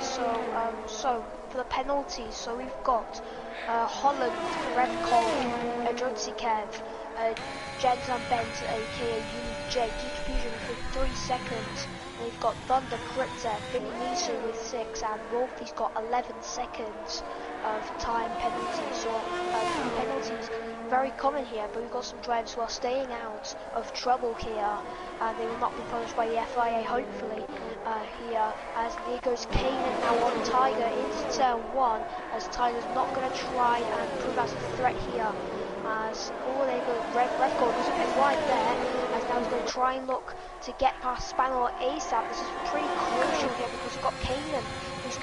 So for the penalties, so we've got Holland, Revkov, Jutsikev, Jensen Bent, aka UJ, Geek Fusion for 3 seconds. And we've got Thunder Cryptek, Vinny Misu with 6, and Wolfie's got 11 seconds of time penalties. So penalties very common here, but we've got some drivers who are staying out of trouble here, and they will not be punished by the FIA, hopefully, here. As here goes Kanan now on Tiger into turn 1, as Tiger's not going to try and prove as a threat here. As there goes Revkov goes a bit wide there, as now he's going to try and look to get past Spanel ASAP. This is pretty crucial here because we've got Kanan, he's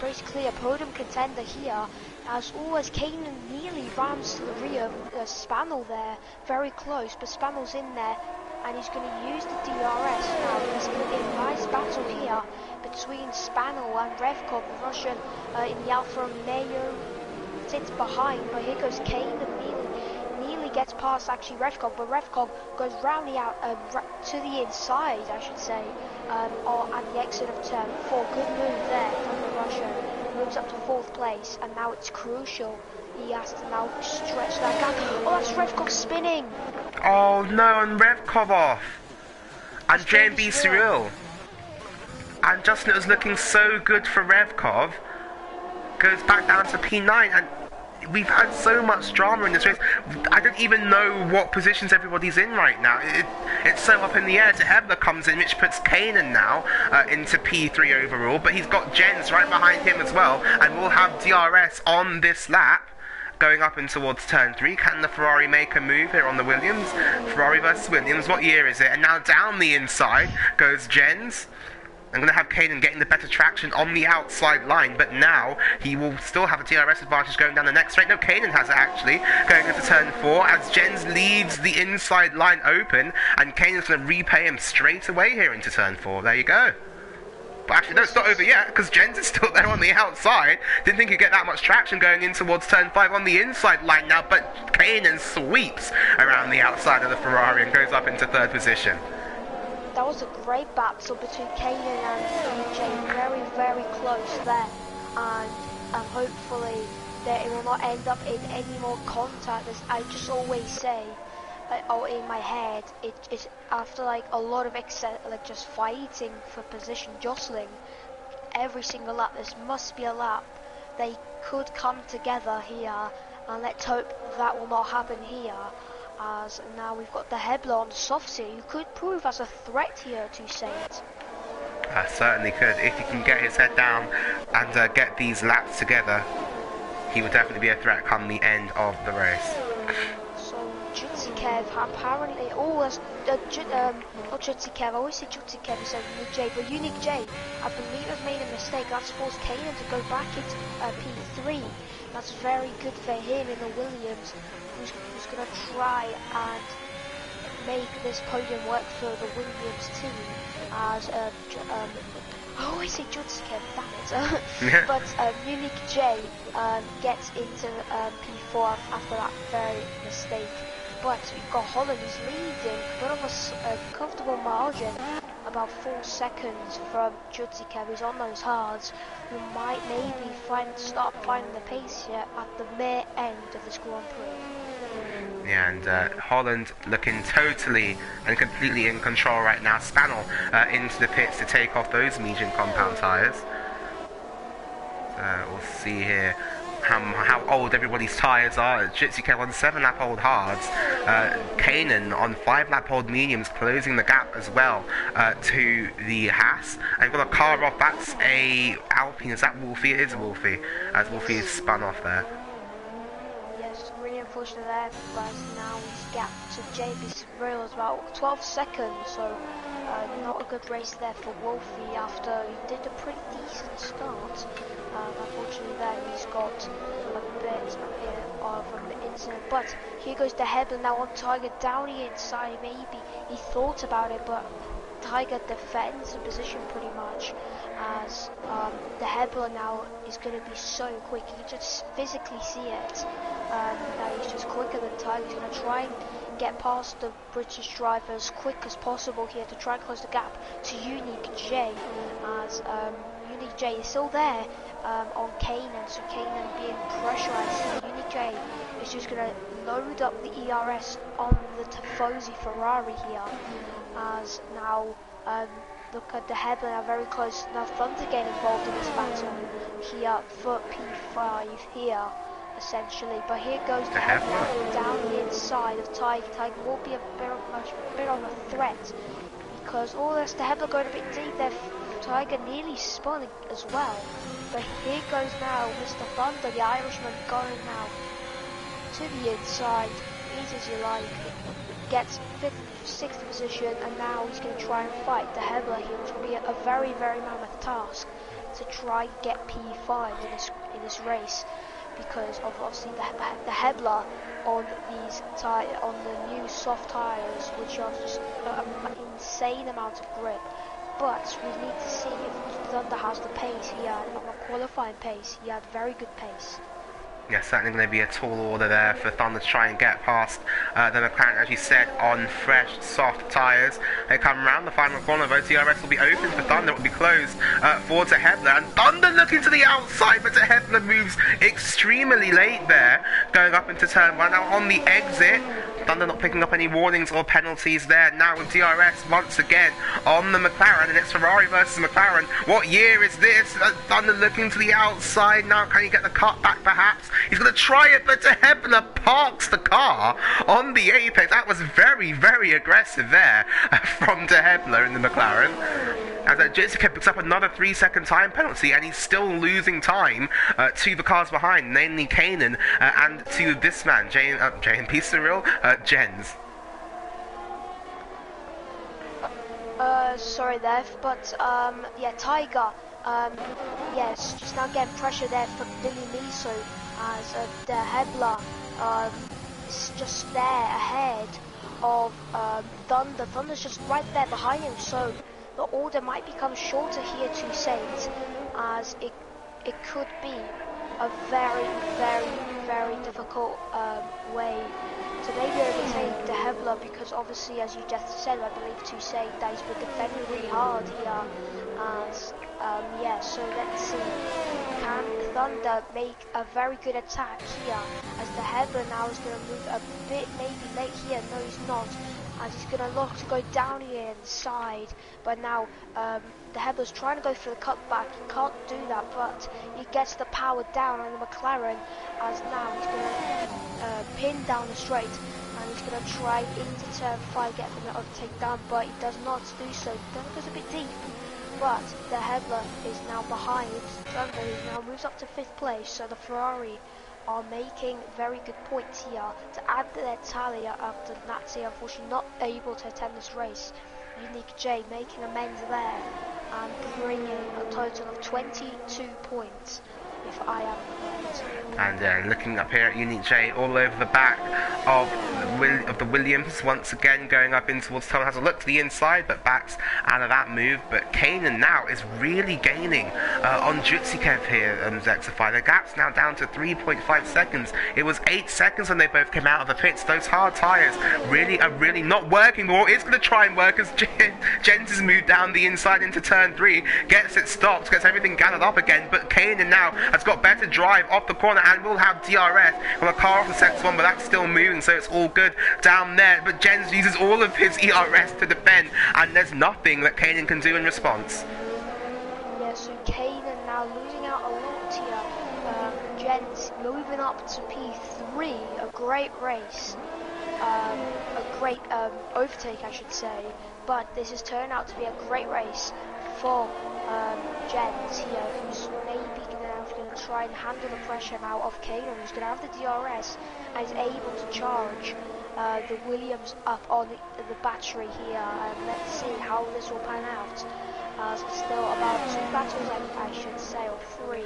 basically a podium contender here. As Kanan nearly rams to the rear of Spanel there, very close, but Spanel's in there, and he's going to use the DRS now. There's going to be a nice battle here between Spanel and Revkov, the Russian in the Alfa Romeo sits behind, but here goes Kane and nearly gets past actually Revkov, but Revkov goes round the out to the inside, I should say, or at the exit of turn 4. Good move there from the Russian. Moves up to 4th place, and now it's crucial. He has to now stretch that gap. Oh, that's Revkov spinning. Oh no, and Revkov off. And JMB Cyril. And Justin, it was looking so good for Revkov. Goes back down to P9, and we've had so much drama in this race. I don't even know what positions everybody's in right now. It's so up in the air. De Hebler comes in, which puts Kanan now into P3 overall, but he's got Jens right behind him as well, and we'll have DRS on this lap. Going up and towards turn 3, can the Ferrari make a move here on the Williams? Ferrari versus Williams, what year is it? And now down the inside goes Jens. I'm going to have Kanan getting the better traction on the outside line, but now he will still have a DRS advantage going down the next straight. No, Kanan has it actually, going into turn 4 as Jens leaves the inside line open, and Kanan's going to repay him straight away here into turn 4. There you go. But actually, no, it's not over yet, because Jens is still there on the outside. Didn't think he'd get that much traction going in towards turn 5 on the inside line now, but Kanan sweeps around the outside of the Ferrari and goes up into 3rd position. That was a great battle between Kanan and EJ, very, very close there, and hopefully that it will not end up in any more contact. As I just always say, in my head, it is after like a lot of just fighting for position, jostling every single lap. This must be a lap they could come together here, and let's hope that will not happen here. As now we've got De Hebler on the soft seat, who could prove as a threat here to Saint. Certainly could. If he can get his head down and get these laps together, he would definitely be a threat come the end of the race. Jutsikev apparently, not Jutsikev, I always say Jutsikev instead of Unique J, but Unique J, I believe have made a mistake. That's forced Kanan to go back into P3. That's very good for him in the Williams, who's going to try and make this podium work for the Williams team. As I always say Jutsikev, damn it. But Unique J gets into P4 after that very mistake. But we've got Holland who's leading, but of a comfortable margin, about 4 seconds from Jutsikev, who's on those hards, who might maybe start finding the pace here at the mere end of this Grand Prix. Yeah, and Holland looking totally and completely in control right now. Spannel into the pits to take off those medium compound tyres. We'll see here how old everybody's tyres are. Jutsikev on 7-lap-old hards. Kanan on 5-lap-old mediums, closing the gap as well to the Haas. And we've got a car off. That's a Alpine. Is that Wolfie? It is Wolfie, as Wolfie is spun off there. Yes, really unfortunate there, but now his gap to JB's real is about 12 seconds, so not a good race there for Wolfie after he did a pretty decent start. Unfortunately then he's got a bit of an incident, but here goes De Hebler now on Tiger down the inside. Maybe he thought about it, but Tiger defends the position pretty much, as De Hebler now is going to be so quick. You can just physically see it. Now he's just quicker than Tiger. He's going to try and get past the British driver as quick as possible here to try and close the gap to Unique J, as Unique J is still there on Kanan, so Kanan being pressurized. Unique J is just going to load up the ERS on the Tifosi Ferrari here, as now look at De Hebler now very close. Now Thunder getting involved in this battle here for P5 here, essentially. But here goes De Hebler down the inside of Tiger. Tiger will be a bit of a threat, because all this De Hebler going a bit deep there. Tiger nearly spun as well. But here goes now Mr. Thunder, the Irishman, going now to the inside, easy as you like, gets 5th, 6th position, and now he's going to try and fight De Hebler here, which will be a very, very mammoth task to try and get P5 in this race, because of obviously the Hebler on these on the new soft tyres, which are just an insane amount of grip. But we need to see if Thunder has the pace. He had a qualifying pace. He had very good pace. Yeah, certainly going to be a tall order there for Thunder to try and get past the McLaren, as you said, on fresh, soft tyres. They come around the final corner, though. DRS will be open for Thunder. It will be closed for De Hebler. And Thunder looking to the outside, but De Hebler moves extremely late there, going up into turn 1. Now on the exit, Thunder not picking up any warnings or penalties there. Now with DRS once again on the McLaren, and it's Ferrari versus McLaren. What year is this? Thunder looking to the outside. Now can he get the cut back perhaps? He's going to try it, but De Hebler parks the car on the apex. That was very, very aggressive there from De Hebler in the McLaren. As Jessica picks up another 3-second time penalty, and he's still losing time to the cars behind, namely Kanan and to this man, JMP Cyril, Jens. Sorry there, but yeah, Tiger, yes, just now getting pressure there from Billy Miso as De Hebler is just there ahead of Thunder. Thunder's just right there behind him, so the order might become shorter here to Saints, as it could be a very, very, very difficult way to maybe overtake De Hebler, because obviously, as you just said, I believe to say that he's been defending really hard here. As yeah, so let's see, can Thunder make a very good attack here, as De Hebler now is going to move a bit maybe late here. No, he's not, as he's going to look to go down here inside, but now De Hebler's trying to go for the cutback. He can't do that, but he gets the power down on the McLaren, as now he's going to pin down the straight, and he's going to try into turn 5, get them to overtake down, but he does not do so. Then goes a bit deep, but De Hebler is now behind Thunder, who now moves up to 5th place, so the Ferrari are making very good points here to add to their tally after Nazi unfortunately not able to attend this race. Unique J making amends there and bringing a total of 22 points, if I am correct. And looking up here at Unique J, all over the back of the Williams, once again going up in towards Tom. Has a look to the inside, but backs out of that move. But Kanan now is really gaining on Jutsikev here, Zexify. The gap's now down to 3.5 seconds. It was 8 seconds when they both came out of the pits. Those hard tyres are really not working, but what is going to try and work as Jens has moved down the inside into turn 3, gets it stopped, gets everything gathered up again, but Kanan now has got better drive off the corner and will have DRS from a car off the sector 1, but that's still moving, so it's all good down there. But Jens uses all of his ERS to defend, and there's nothing that Kanan can do in response. Yeah, so Kanan now losing out a lot here. Jens moving up to P3, a great race, a great overtake I should say, but this has turned out to be a great race for Jens here, who's maybe going to try and handle the pressure now of Kanan, who's going to have the DRS and is able to charge the Williams up on the battery here. And let's see how this will pan out. Still about 2 battles I should say, or 3,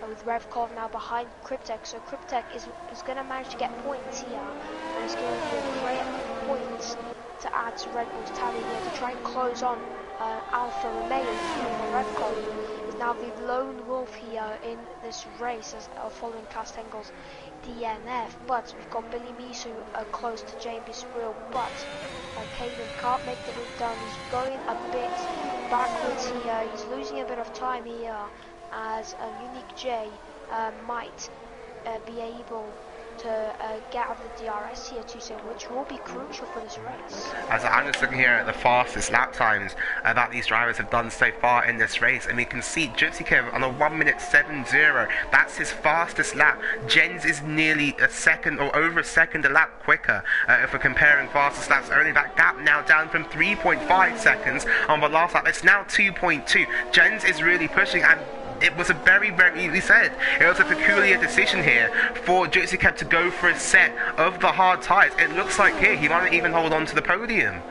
with Revkov now behind Cryptek. So Cryptek is going to manage to get points here, and it's going to be a great points to add to Red Bull's tally here to try and close on Alfa Romeo here. Revkov is now the lone wolf here in this race, as following Castengel's DNF. But we've got Billy Misu close to James Sprill, but Kanan can't make the move down. He's going a bit backwards here. He's losing a bit of time here, as Unique J might be able to get out of the DRS here too soon, which will be crucial for this race. As I'm just looking here at the fastest lap times that these drivers have done so far in this race, and we can see Jutsikev on a 1:70. That's his fastest lap. Jens is nearly a second or over a second a lap quicker. If we're comparing fastest laps, only that gap now down from 3.5 seconds on the last lap. It's now 2.2. Jens is really pushing, and it was a very, he said, it was a peculiar decision here for Jutsikev to go for a set of the hard tyres. It looks like here he might even hold on to the podium.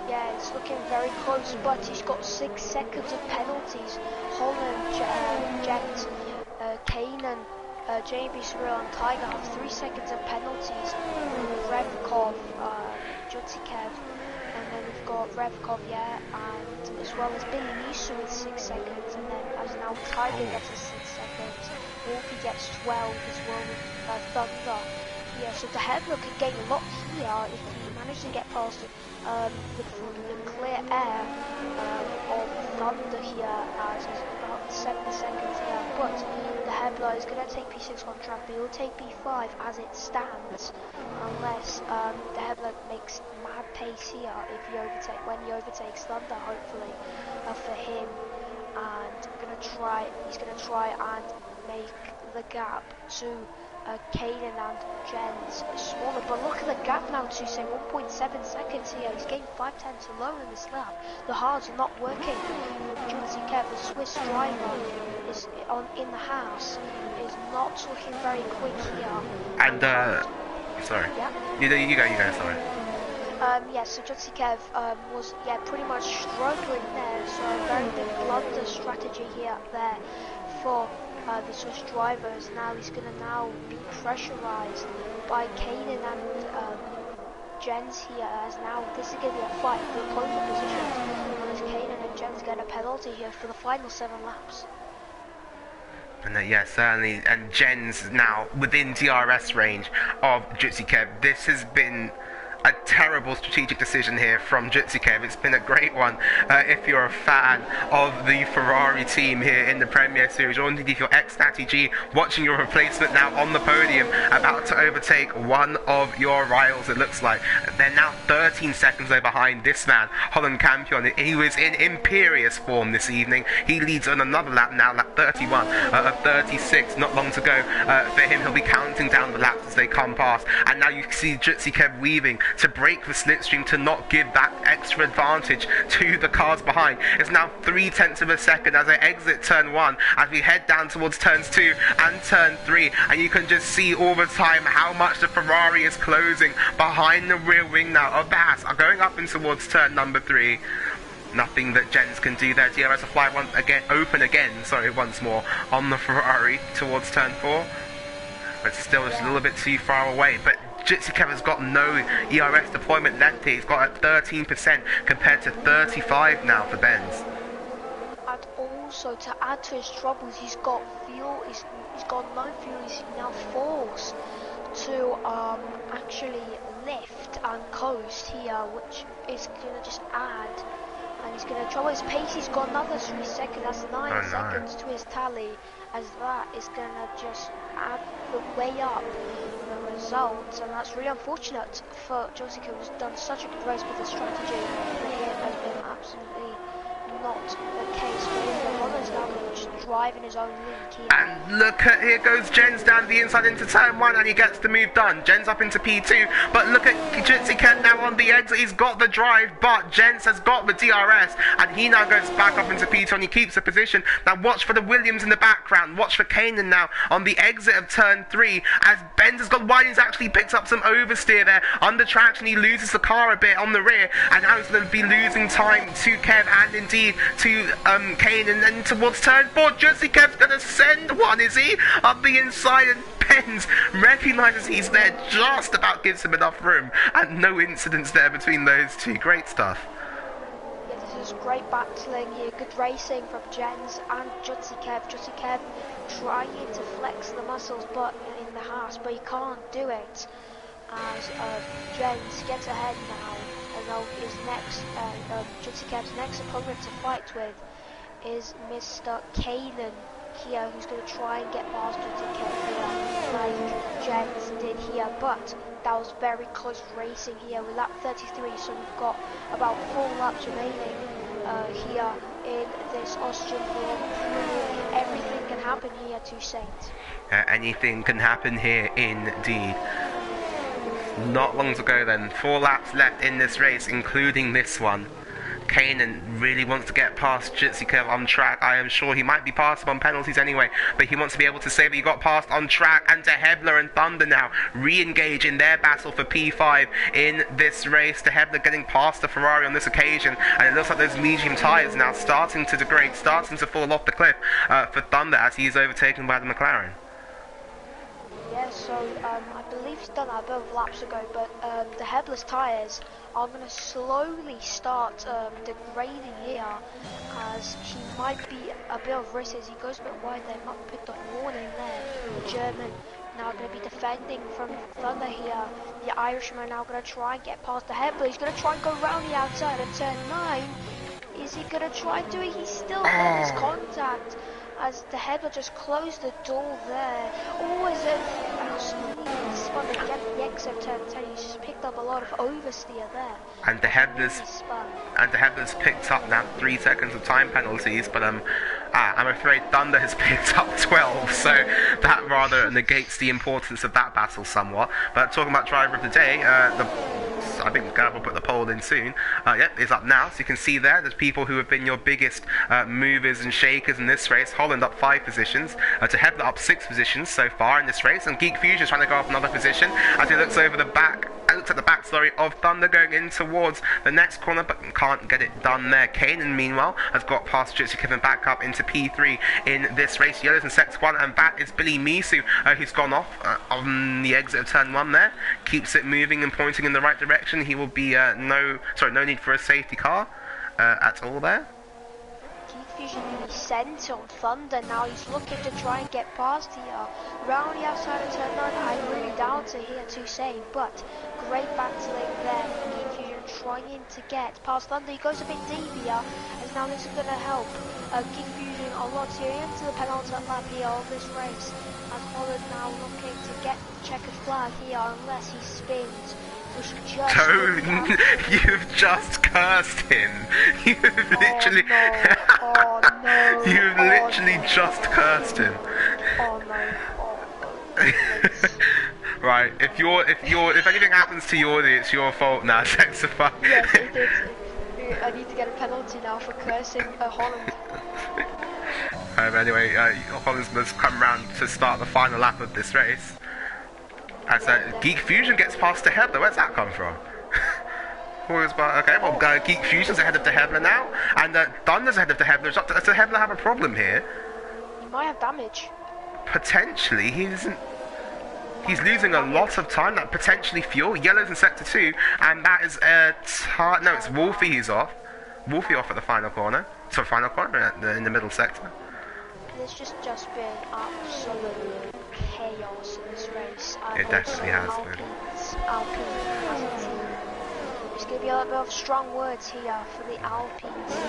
Yeah, it's looking very close, but he's got 6 seconds of penalties. Holland, Jens, Kanan, JB Surreal and Tiger have 3 seconds of penalties. Revkov, Jutsikev, and then we've got Revkov, yeah, and as well as Billy Misu with 6 seconds, and then as now Tiger gets a 6 seconds, Wolfie gets 12 as well with Thunder. Yeah, so De Hebler could gain a lot here if he managed to get past the clear air of Thunder here, as he's about seconds here, but the Hebler is going to take P6 on track, but he'll take P5 as it stands, unless the Hebler makes mad pace here when he overtakes Thunder, hopefully, for him, and he's going to try and make the gap to Kaden and Jens smaller, but look at the gap now to say 1.7 seconds here. He's gained 5 tenths alone in this lap. The hards are not working. Justin Kev, the Swiss driver, is in the house, is not looking very quick here. And sorry. Yeah. You go. Sorry. So Justin Kev was pretty much struggling there. So a very big blunder strategy there for the Swiss drivers. Now he's going to be pressurized by Kaden and Jens here, as now this is going to be a fight for the podium positions, as Kaden and Jens get a penalty here for the final 7 laps. And yeah, certainly, and Jens now within DRS range of Jutsi Kev. This has been a terrible strategic decision here from Jutsi Kev. It's been a great one if you're a fan of the Ferrari team here in the Premier Series, or indeed if you're ex-Natty G, watching your replacement now on the podium, about to overtake one of your rivals, it looks like. They're now 13 seconds behind this man, Holland Campion. He was in imperious form this evening. He leads on another lap now, lap 31 of 36, not long to go for him. He'll be counting down the laps as they come past, and now you see Jutsi Kev weaving to break the slipstream, to not give that extra advantage to the cars behind. It's now 0.3 of a second as I exit turn 1, as we head down towards turns 2 and turn 3, and you can just see all the time how much the Ferrari is closing behind the rear wing now of the Haas, are going up in towards turn number 3. Nothing that Jens can do there. DRS will fly once more on the Ferrari towards turn 4, but still it's a little bit too far away. But Jutsi Kev has got no ERS deployment left here. He's got a 13% compared to 35 now for Benz. And also, to add to his troubles, he's got fuel. He's got no fuel. He's now forced to actually lift and coast here, which is going to just add. And he's going to trouble his pace. He's got another 3 seconds. That's 9 seconds to his tally, as that is going to just add the way up the results. And that's really unfortunate for Josica, who's done such a good race, but the strategy for him has been absolutely not the case for him. The Holland's now just driving his own lead here. And look at, here goes Jens down the inside into turn 1, and he gets the move done. Jens up into P2, but look at Jutsi Kev now on the exit. He's got the drive, but Jens has got the DRS, and he now goes back up into P2 and he keeps the position. Now watch for the Williams in the background. Watch for Kanan now on the exit of turn 3, as Benz has got wide. He's actually picked up some oversteer there under traction. He loses the car a bit on the rear, and now he's going to be losing time to Kev and indeed to Kane, and then towards turn 4, Jutsi Kev's going to send one, is he? Up the inside, and Benz recognises he's there, just about gives him enough room, and no incidents there between those two. Great stuff. Yeah, this is great battling here, good racing from Jens and Jutsi Kev. Jutsi Kev trying to flex the muscles but in the house, but he can't do it, as Jens gets ahead now. And now his next, Jutsi Kev's next opponent to fight with is Mr. Kanan here, who's going to try and get past Jutsi Kev here, like Jens did here. But that was very close racing here with lap 33, so we've got about 4 laps remaining here in this Austrian Grand Prix. Everything can happen here to Saints. Anything can happen here indeed. Not long to go then. 4 laps left in this race, including this one. Kanan really wants to get past Jutsi Kev on track. I am sure he might be past him on penalties anyway, but he wants to be able to say that he got past on track. And De Hebler and Thunder now re-engage in their battle for P5 in this race. De Hebler getting past the Ferrari on this occasion, and it looks like those medium tyres now starting to degrade, starting to fall off the cliff for Thunder, as he is overtaken by the McLaren. Yeah, so I believe he's done that a bit of laps ago, but the Hebler's tyres are going to slowly start degrading here, as he might be a bit of risk as he goes a bit wide. They've not picked up warning there. The German now going to be defending from Thunder here. The Irishman now going to try and get past the Hebler. He's going to try and go round the outside of turn 9. Is he going to try and do it? He still has contact as the header just closed the door there. Always absolutely spun again the exit turn 10. He's just picked up a lot of oversteer there. And the headers picked up now 3 seconds of time penalties, but I'm afraid Thunder has picked up 12, so that rather negates the importance of that battle somewhat. But talking about driver of the day, I think Gavra will put the poll in soon. Yep, it's up now, so you can see there's people who have been your biggest movers and shakers in this race. Holland up 5 positions, to Hebler up 6 positions so far in this race, and Geek Fusion is trying to go up another position as he looks over the back. Looks at the back, of Thunder going in towards the next corner, but can't get it done there. Kanan, meanwhile, has got past Jitsu Kevin back up into P3 in this race. Yellow's in sector 1, and that is Billy Misu, who's gone off on the exit of turn 1 there. Keeps it moving and pointing in the right direction. He will be no need for a safety car at all there. Usually sent on Thunder. Now he's looking to try and get past here. Round the outside of turn 9, I really doubt to here to save, but great battling there from Geek Fusion trying to get past Thunder. He goes a bit deep here, and now this is going to help Geek Fusion a lot here into the penalty lap here of this race. As Holland now looking to get the checkered flag here unless he spins. Don't! You've just cursed him. You've literally. Oh no! You've literally just cursed him. Oh no! Right. If anything happens to you, it's your fault now, Sexify. Yes, it is. I need to get a penalty now for cursing Holland. Anyway, Holland must come round to start the final lap of this race. As Geek Fusion gets past the Hebler. Where's that come from? Okay, well, Geek Fusion's ahead of the Hebler now, and Thunder's ahead of the Hebler. Does the Hebler have a problem here? He might have damage. Potentially, he's losing a lot of time. That potentially fuel. Yellow's in sector 2, and that is no, it's Wolfie who's off. Wolfie off at the final corner. Sorry, final corner in the middle sector. There's just been absolute chaos in this race. It definitely has been. Alpine as a team. There's going to be a little bit of strong words here for the Alpine team.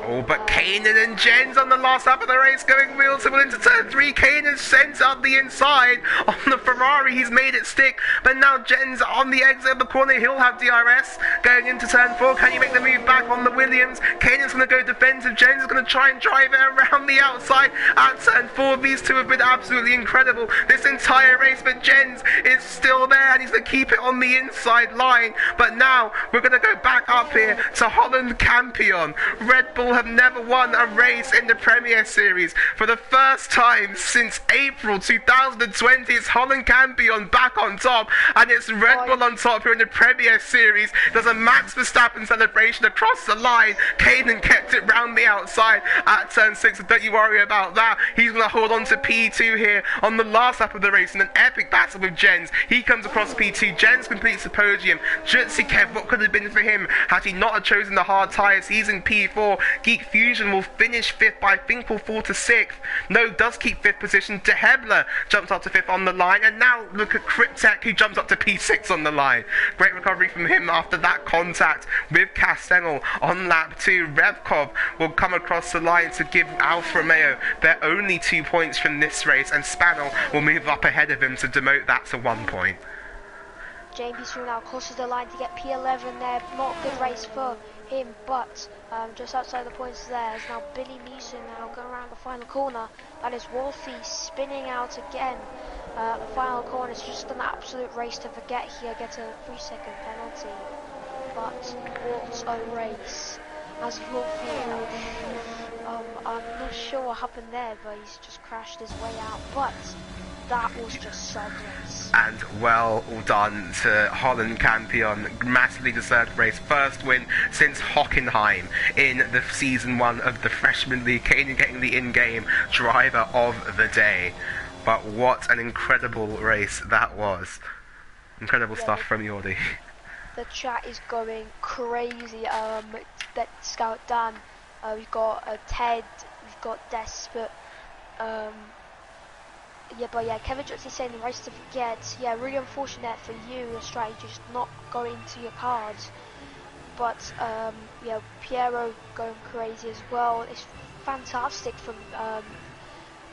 Oh, but Kanan and Jens on the last lap of the race going wheel to wheel into turn 3. Kanan sends out the inside on the Ferrari. He's made it stick, but now Jens on the exit of the corner. He'll have DRS going into turn 4. Can you make the move back on the Williams? Kanan's going to go defensive. Jens is going to try and drive it around the outside at turn 4. These two have been absolutely incredible this entire race, but Jens is still there and he's going to keep it on the inside line. But now we're going to go back up here to Holland Campion. Red Bull have never won a race in the Premier Series. For the first time since April 2020, it's Holland Campion back on top, and it's Red Bull on top here in the Premier Series. There's a Max Verstappen celebration across the line. Kanan kept it round the outside at turn 6, so don't you worry about that. He's going to hold on to P2 here on the last lap of the race in an epic battle with Jens. He comes across P2. Jens completes the podium. Jutsi Kev, what could have been for him had he not have chosen the hard tyres? He's in P4. Geek Fusion will finish 5th, but I think will fall to 6th. No, does keep 5th position. De Hebler jumps up to 5th on the line, and now look at Cryptek, who jumps up to P6 on the line. Great recovery from him after that contact with Castengel on lap 2. Revkov will come across the line to give Alfa Romeo their only 2 points from this race, and Spanel will move up ahead of him to demote that to 1 point. James now crosses the line to get P11 there. Not a good race for him, but just outside the points there is now Billy Meeson now going around the final corner. That is Wolfie spinning out again. The final corner is just an absolute race to forget here. Gets a 3-second penalty. But what a race. As Wolfie, I'm not sure what happened there, but he's just crashed his way out. But that was just so race. And well done to Holland Campion. Massively deserved race. First win since Hockenheim in the season 1 of the Freshman League. Kanan getting the in-game driver of the day. But what an incredible race that was. Incredible stuff from Yordi. The chat is going crazy. That Scout Dan, we've got Ted, we've got Despot. Kevin Jones is saying the race to forget. Yeah, really unfortunate for you, your strategy just not going to your cards. But Piero going crazy as well. It's fantastic from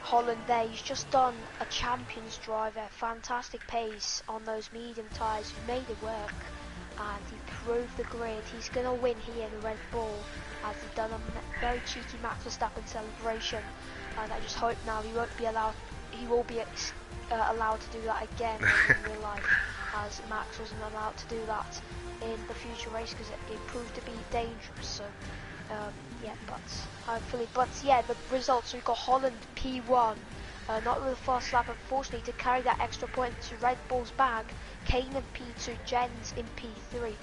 Holland there, he's just done a champions drive at fantastic pace on those medium tyres. He made it work and he proved the grid. He's going to win here in the Red Bull as he's done a very cheeky Max Verstappen celebration, and I just hope now he will be allowed to do that again in real life, as Max wasn't allowed to do that in the future race because it proved to be dangerous. So yeah, but hopefully, the results, we've got Holland P1, not with a fast lap unfortunately to carry that extra point to Red Bull's bag. Kanan P2, Jens in P3,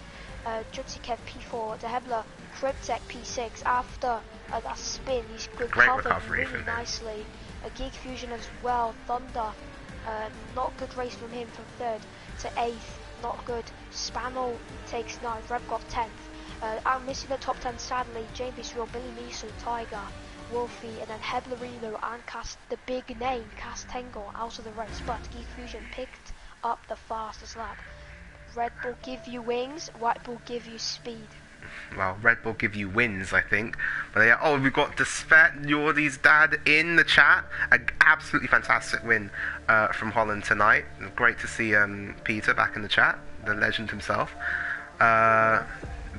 Jutsikev P4, De Hebler, Kryptek P6. After that spin, he's recovered really nicely. Gig Fusion as well, Thunder, not good race from him from 3rd to 8th, not good. Spanel takes 9th, Rebkov 10th. I'm missing the top 10 sadly. James Real, Billy Miso, Tiger, Wolfie, and then Heblerino and the big name Castengo out of the race, but Geek Fusion picked up the fastest lap. Red Bull give you wings, White Bull give you speed. Well, Red Bull give you wins, I think. But yeah, oh, we've got Despet Jordi's dad in the chat. An absolutely fantastic win from Holland tonight. Great to see Peter back in the chat, the legend himself.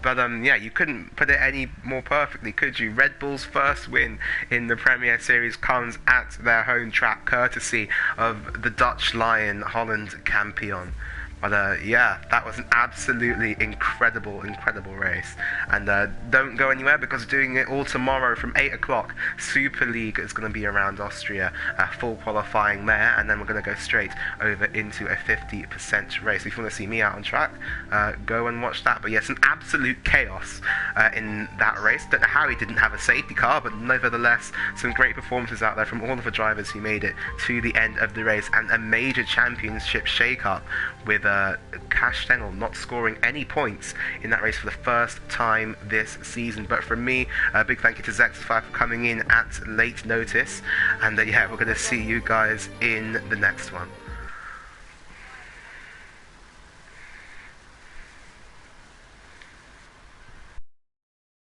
But yeah, you couldn't put it any more perfectly, could you? Red Bull's first win in the Premier Series comes at their home track, courtesy of the Dutch Lion Holland Campion. But yeah, that was an absolutely incredible race. And don't go anywhere, because doing it all tomorrow from 8 o'clock, Super League is going to be around Austria, full qualifying there, and then we're going to go straight over into a 50% race. If you want to see me out on track, go and watch that. But yes, an absolute chaos in that race. Don't know how he didn't have a safety car, but nevertheless, some great performances out there from all of the drivers who made it to the end of the race, and a major championship shake-up with Cash Stengel not scoring any points in that race for the first time this season. But from me, a big thank you to Zexify for coming in at late notice, and yeah, we're going to see you guys in the next one.